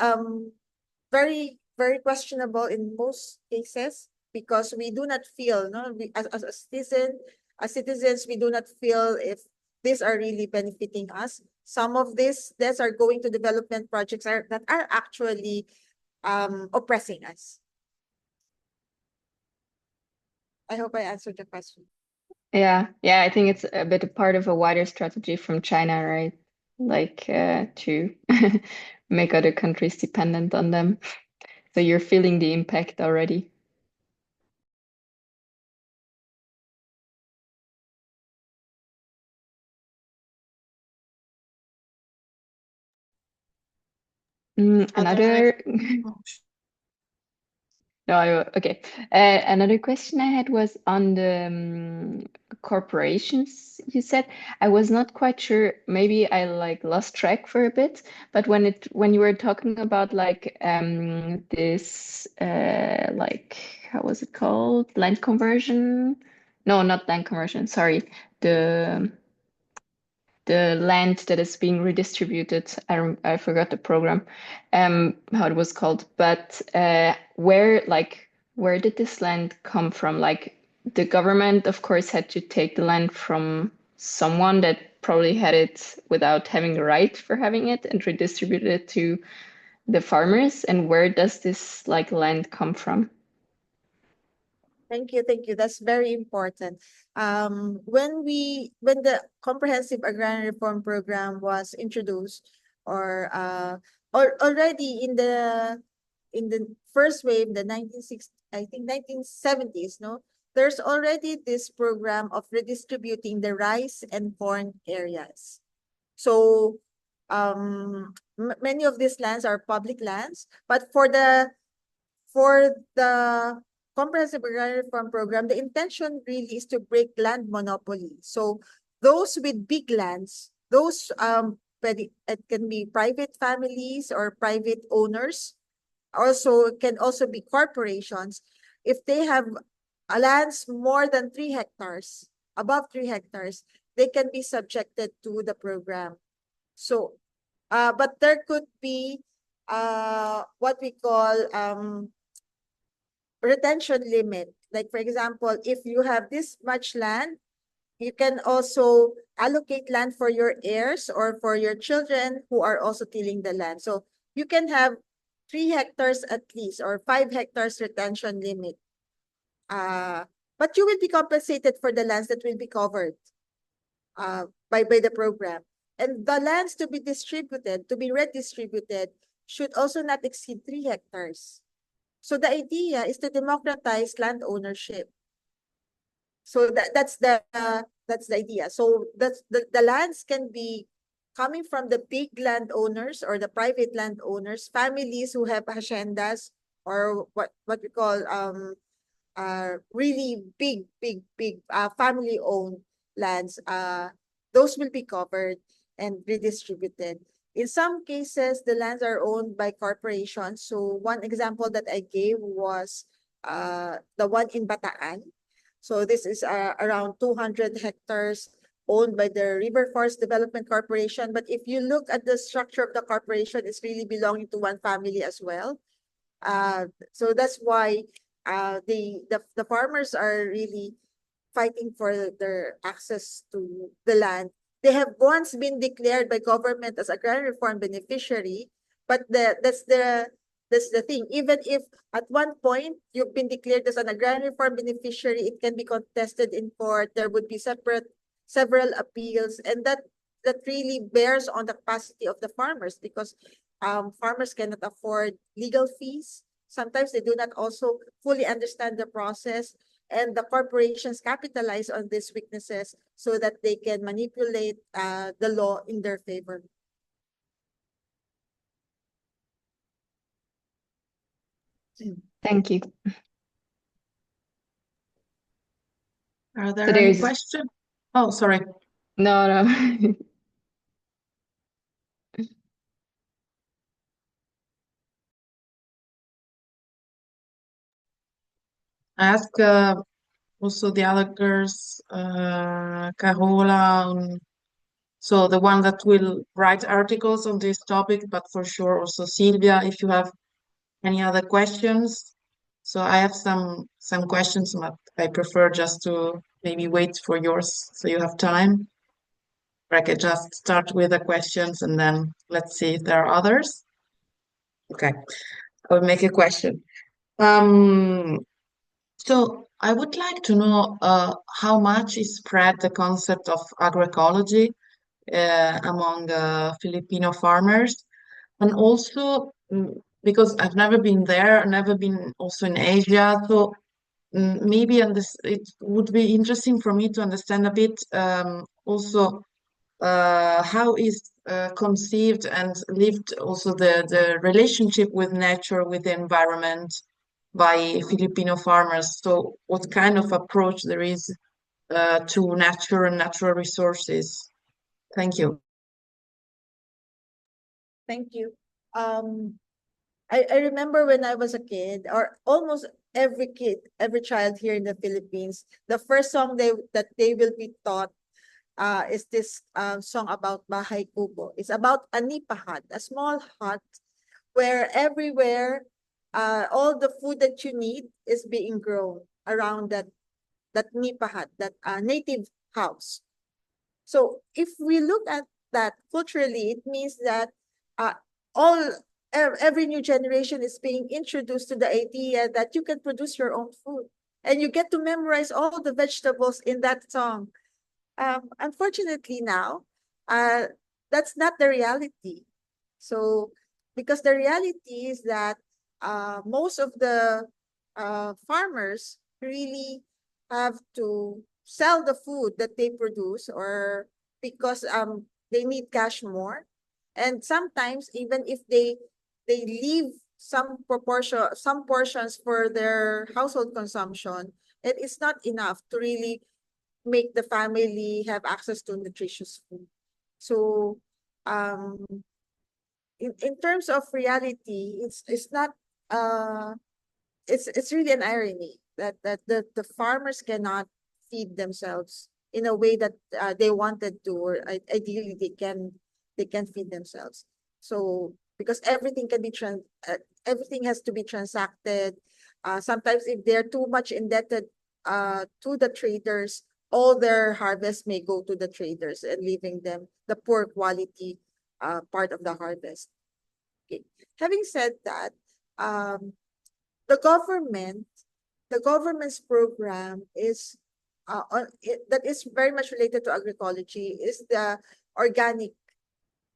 very, very questionable in most cases, because we do not feel, no, as a citizen, as citizens, we do not feel if these are really benefiting us. Some of these debts are going to development projects that are actually oppressing us. I hope I answered the question. Yeah, I think it's a bit a part of a wider strategy from China, right? Like to make other countries dependent on them. So you're feeling the impact already. Another No, okay. Another question I had was on the corporations you said. I was not quite sure. Maybe I like lost track for a bit. But when you were talking about like this like how was it called? Land conversion? No, not land conversion. Sorry. The land that is being redistributed. I forgot the program, how it was called. But where did this land come from? Like the government, of course, had to take the land from someone that probably had it without having the right for having it and redistributed it to the farmers. And where does this like land come from? Thank you, thank you. That's very important. When the comprehensive agrarian reform program was introduced, or already in the first wave, the 1960, I think 1970s, no, there's already this program of redistributing the rice and corn areas. So many of these lands are public lands, but for the comprehensive agrarian reform program, the intention really is to break land monopoly. So those with big lands, those it can be private families or private owners, also can also be corporations. If they have lands more than 3 hectares, above 3 hectares, they can be subjected to the program. So, but there could be what we call retention limit. Like for example, if you have this much land, you can also allocate land for your heirs or for your children who are also tilling the land. So you can have 3 hectares at least, or 5 hectares retention limit. But you will be compensated for the lands that will be covered by the program. And the lands to be distributed, to be redistributed, should also not exceed 3 hectares. So the idea is to democratize land ownership. So that's that's the idea. So that's the lands can be coming from the big landowners or the private landowners, families who have haciendas, or what we call really big family owned lands. Those will be covered and redistributed. In some cases, the lands are owned by corporations. So one example that I gave was the one in Bataan. So this is around 200 hectares owned by the River Forest Development Corporation. But if you look at the structure of the corporation, it's really belonging to one family as well. So that's why the farmers are really fighting for their access to the land. They have once been declared by government as agrarian reform beneficiary, but that's the thing. Even if at one point you've been declared as an agrarian reform beneficiary, it can be contested in court. There would be several appeals, and that really bears on the capacity of the farmers, because farmers cannot afford legal fees. Sometimes they do not also fully understand the process, and the corporations capitalize on these weaknesses so that they can manipulate the law in their favor. Thank you. Are there So any there's questions? Oh, sorry. no. Ask also the other girls, Carola, so the one that will write articles on this topic, but for sure also Silvia, if you have any other questions. So I have some questions, but I prefer just to maybe wait for yours so you have time. Or I can just start with the questions and then let's see if there are others. Okay, I'll make a question. So I would like to know how much is spread the concept of agroecology among Filipino farmers, and also because I've never been there, never been also in Asia, so maybe it would be interesting for me to understand a bit also how is conceived and lived also the relationship with nature, with the environment by Filipino farmers. So what kind of approach there is to nature and natural resources? Thank you. Thank you. I remember when I was a kid, or almost every kid, every child here in the Philippines, the first song that they will be taught is this song about Bahay Kubo. It's about a nipa hut, a small hut where everywhere all the food that you need is being grown around that nipa hut, that native house. So if we look at that culturally, it means that uh, all every new generation is being introduced to the idea that you can produce your own food, and you get to memorize all the vegetables in that song. Unfortunately now, that's not the reality. So, because the reality is that most of the farmers really have to sell the food that they produce, or because they need cash more, and sometimes even if they leave some portions for their household consumption, it is not enough to really make the family have access to nutritious food. So um in terms of reality, it's not it's really an irony that the farmers cannot feed themselves in a way that they wanted to, or ideally they can feed themselves. So because everything can be everything has to be transacted. Sometimes if they're too much indebted to the traders, all their harvest may go to the traders and leaving them the poor quality part of the harvest. Okay. Having said that, um, the government's program is that is very much related to agroecology is the organic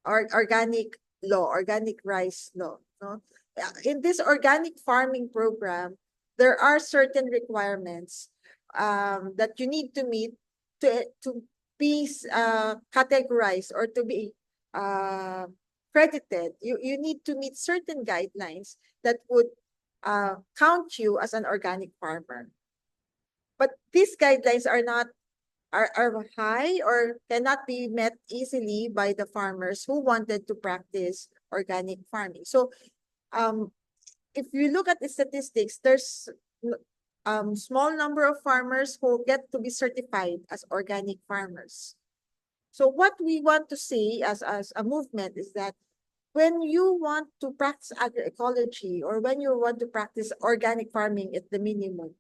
organic law, organic rice law. No? In this organic farming program, there are certain requirements that you need to meet to be categorized or to be credited, you need to meet certain guidelines that would count you as an organic farmer. But these guidelines are not are high or cannot be met easily by the farmers who wanted to practice organic farming. So if you look at the statistics, there's small number of farmers who get to be certified as organic farmers. So what we want to see as a movement is that when you want to practice agroecology or when you want to practice organic farming at the minimum,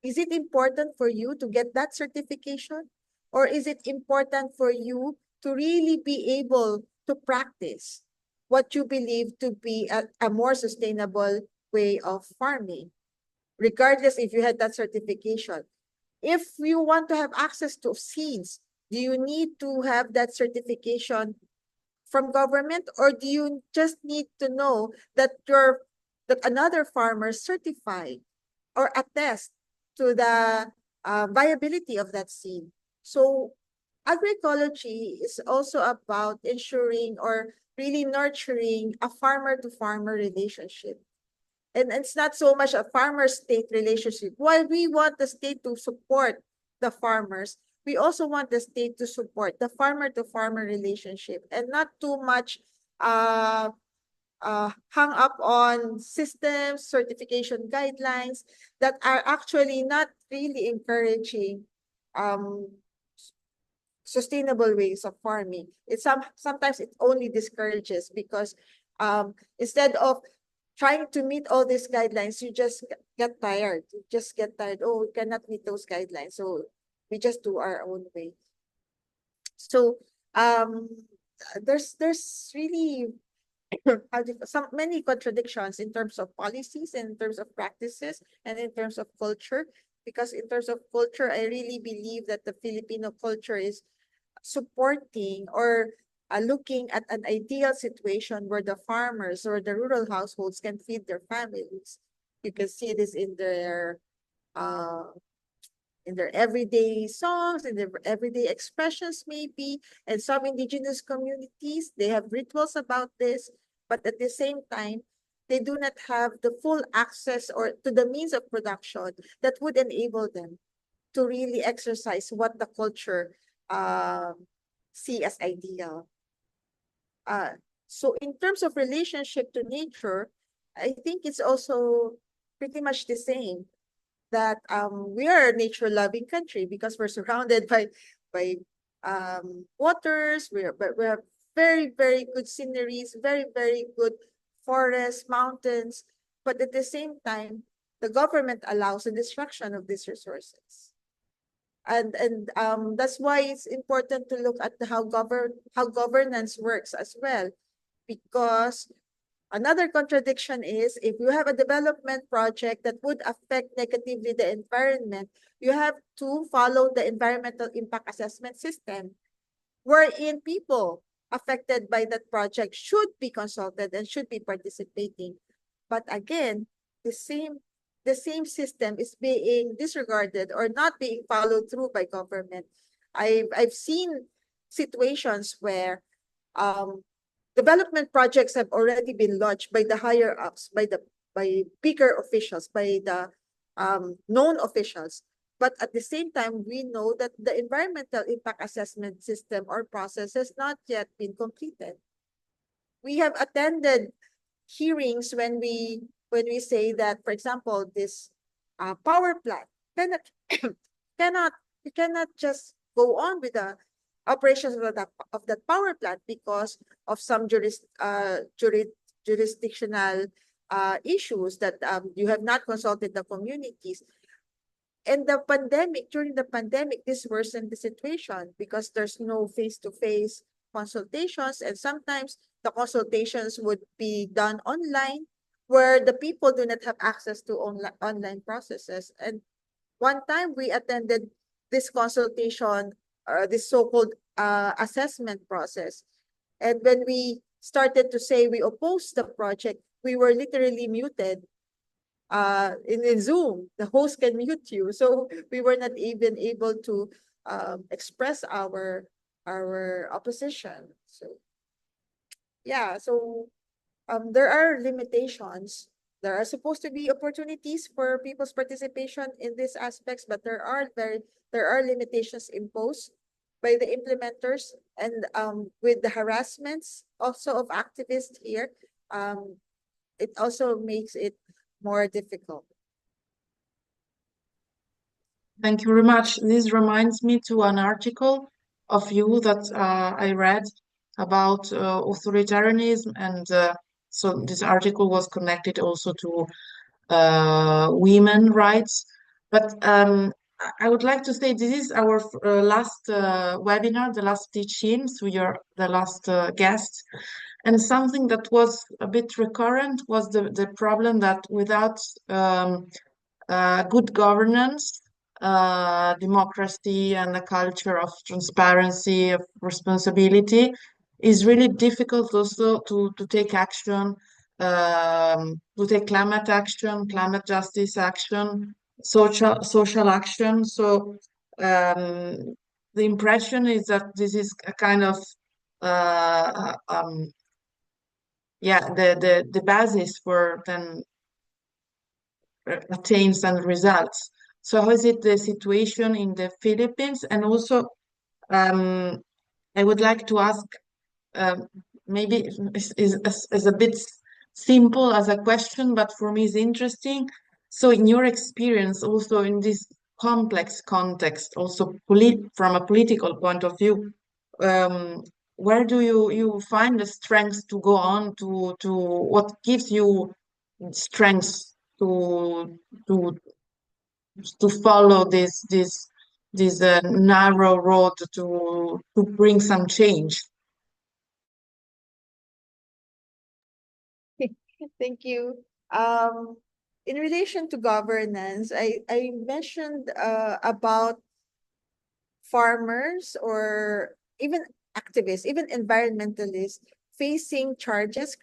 is it important for you to get that certification? Or is it important for you to really be able to practice what you believe to be a more sustainable way of farming, regardless if you had that certification? If you want to have access to seeds, do you need to have that certification from government, or do you just need to know that another farmer certified or attest to the viability of that seed? So agroecology is also about ensuring or really nurturing a farmer to farmer relationship. And it's not so much a farmer-state relationship. While we want the state to support the farmers, we also want the state to support the farmer-to-farmer relationship and not too much hung up on systems, certification guidelines that are actually not really encouraging sustainable ways of farming. Sometimes it only discourages because instead of trying to meet all these guidelines, you just get tired. You just get tired. Oh, we cannot meet those guidelines, so we just do our own way. So there's really many contradictions in terms of policies and in terms of practices and in terms of culture. Because in terms of culture, I really believe that the Filipino culture is supporting or looking at an ideal situation where the farmers or the rural households can feed their families. You can see this in their everyday songs, in their everyday expressions maybe, and some indigenous communities, they have rituals about this, but at the same time, they do not have the full access or to the means of production that would enable them to really exercise what the culture see as ideal. So in terms of relationship to nature, I think it's also pretty much the same, that we are a nature-loving country because we're surrounded by waters. We have very, very good sceneries, very, very good forests, mountains. But at the same time, the government allows the destruction of these resources. And that's why it's important to look at how governance works as well, because another contradiction is if you have a development project that would affect negatively the environment, you have to follow the environmental impact assessment system, wherein people affected by that project should be consulted and should be participating. But again, the same system is being disregarded or not being followed through by government. I've seen situations where development projects have already been launched by the higher ups, by bigger officials, by the known officials. But at the same time, we know that the environmental impact assessment system or process has not yet been completed. We have attended hearings when we say that, for example, this power plant cannot you cannot just go on with the operations of that power plant because of some jurisdictional issues that you have not consulted the communities. And during the pandemic, this worsened the situation because there's no face-to-face consultations, and sometimes the consultations would be done online where the people do not have access to online processes. And one time we attended this consultation, this so-called assessment process. And when we started to say we oppose the project, we were literally muted. In Zoom, the host can mute you. So we were not even able to express our opposition. So yeah, so there are limitations. There are supposed to be opportunities for people's participation in these aspects, but there are limitations imposed by the implementers, and with the harassments also of activists here, um, it also makes it more difficult. Thank you very much. This reminds me to an article of you that I read about authoritarianism, and so this article was connected also to women rights. But I would like to say this is our last webinar, the last teaching, so you're the last guest. And something that was a bit recurrent was the problem that without good governance, democracy, and a culture of transparency, of responsibility, is really difficult also to take action, to take climate action, climate justice action, social action. So the impression is that this is a kind of yeah, the basis for then attain some results. So how is it the situation in the Philippines? And also, um, I would like to ask, um, maybe is a bit simple as a question, but for me is interesting. So in your experience, also in this complex context, also from a political point of view, um, where do you find the strength to go on to what gives you strength to to follow this narrow road to bring some change. Thank you. In relation to governance, I mentioned about farmers or even activists, even environmentalists facing charges,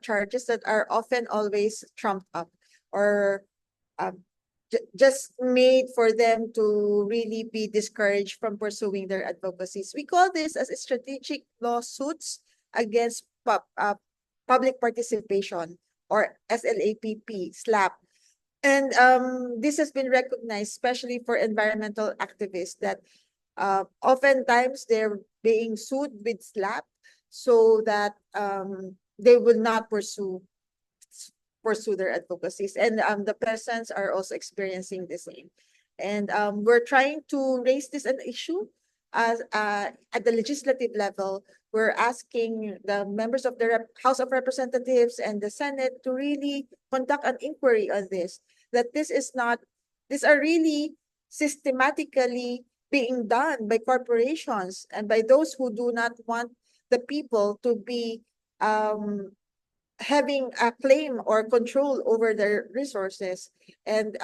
charges that are often always trumped up or um, just made for them to really be discouraged from pursuing their advocacies. We call this as strategic lawsuits against public participation, or SLAPP, SLAP. And this has been recognized, especially for environmental activists, that oftentimes they're being sued with SLAP so that they will not pursue their advocacies. And the peasants are also experiencing the same. And we're trying to raise this an issue as at the legislative level. We're asking the members of the House of Representatives and the Senate to really conduct an inquiry on this, that this is not, these are really systematically being done by corporations and by those who do not want the people to be having a claim or control over their resources, and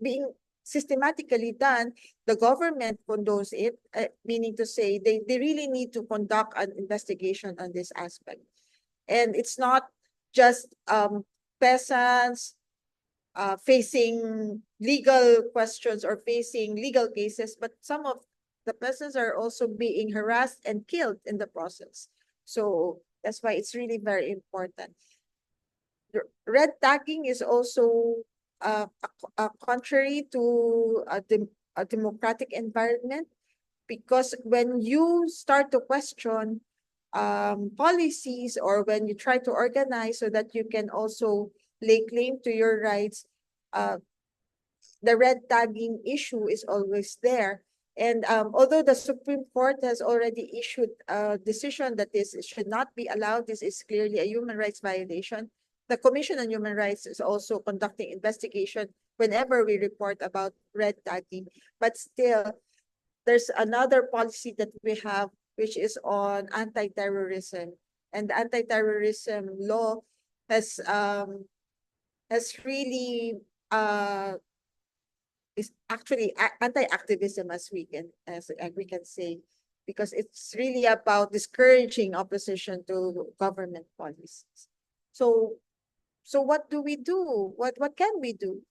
being systematically done. The government condones it, meaning to say they really need to conduct an investigation on this aspect. And it's not just peasants facing legal questions or facing legal cases, but some of the peasants are also being harassed and killed in the process. So that's why it's really very important. Red tagging is also contrary to a democratic environment, because when you start to question policies, or when you try to organize so that you can also lay claim to your rights, the red tagging issue is always there. And although the Supreme Court has already issued a decision that this should not be allowed, this is clearly a human rights violation. The Commission on Human Rights is also conducting investigation whenever we report about red tagging. But still, there's another policy that we have, which is on anti-terrorism. And the anti-terrorism law has really is actually anti-activism, as we can say, because it's really about discouraging opposition to government policies. So what do we do? What can we do?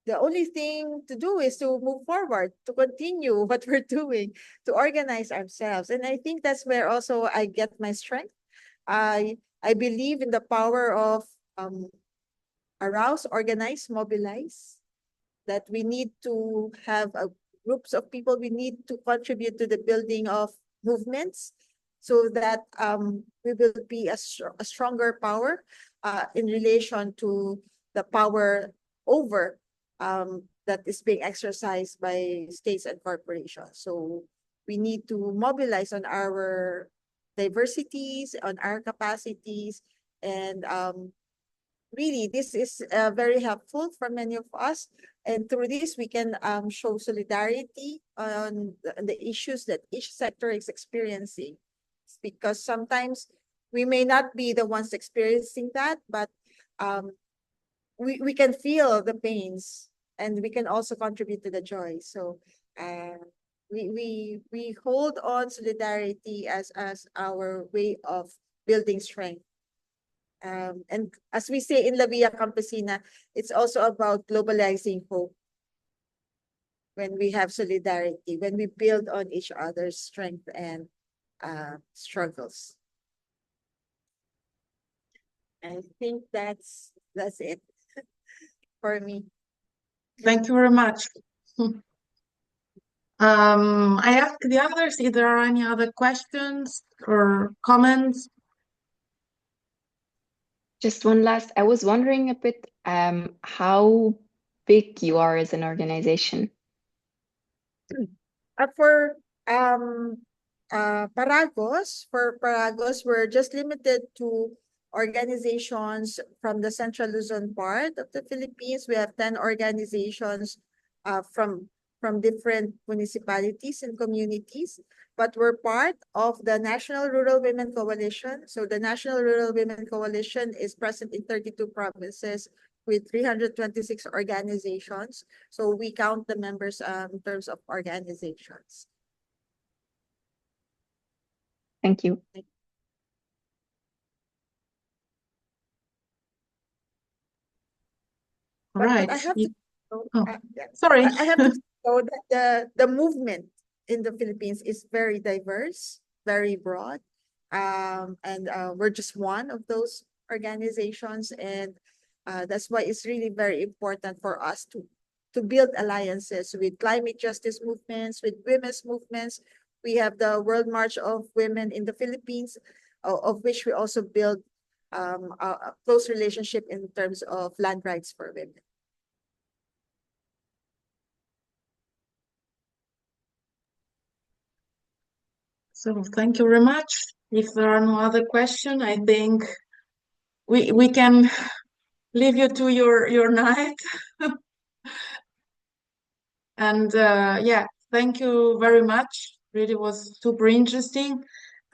the only thing to do is to move forward, to continue what we're doing, to organize ourselves. And I think that's where also I get my strength. I believe in the power of arouse, organize, mobilize, that we need to have groups of people, we need to contribute to the building of movements so that we will be a stronger power in relation to the power over that is being exercised by states and corporations. So we need to mobilize on our diversities, on our capacities, and really, this is very helpful for many of us. And through this, we can show solidarity on the issues that each sector is experiencing. Because sometimes we may not be the ones experiencing that, but we can feel the pains and we can also contribute to the joy. So we hold on solidarity as our way of building strength. And as we say in La Via Campesina, it's also about globalizing hope. When we have solidarity, when we build on each other's strength and struggles. I think that's it for me. Thank you very much. I ask the others if there are any other questions or comments. Just one last, I was wondering a bit how big you are as an organization. For Paragos, we're just limited to organizations from the Central Luzon part of the Philippines. We have 10 organizations from different municipalities and communities, but we're part of the National Rural Women Coalition. So the National Rural Women Coalition is present in 32 provinces with 326 organizations. So we count the members in terms of organizations. Thank you. All right. But I have to, sorry. I have to show that the movement in the Philippines is very diverse, very broad. And we're just one of those organizations. And that's why it's really very important for us to build alliances with climate justice movements, with women's movements. We have the World March of Women in the Philippines, of which we also build a close relationship in terms of land rights for women. So thank you very much. If there are no other questions, I think we can leave you to your night. And yeah, thank you very much. Really was super interesting.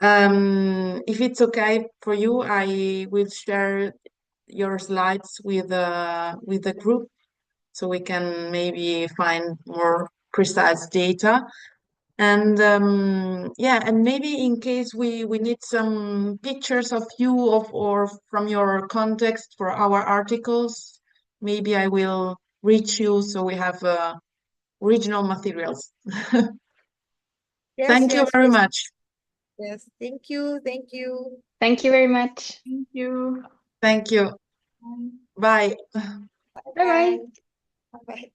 If it's okay for you, I will share your slides with the group so we can maybe find more precise data. And yeah, and maybe in case we need some pictures of you or from your context for our articles, maybe I will reach you so we have original materials. Yes, Thank you very much. Yes, thank you. Thank you. Thank you very much. Thank you. Thank you. Bye. Bye-bye. Bye. Bye.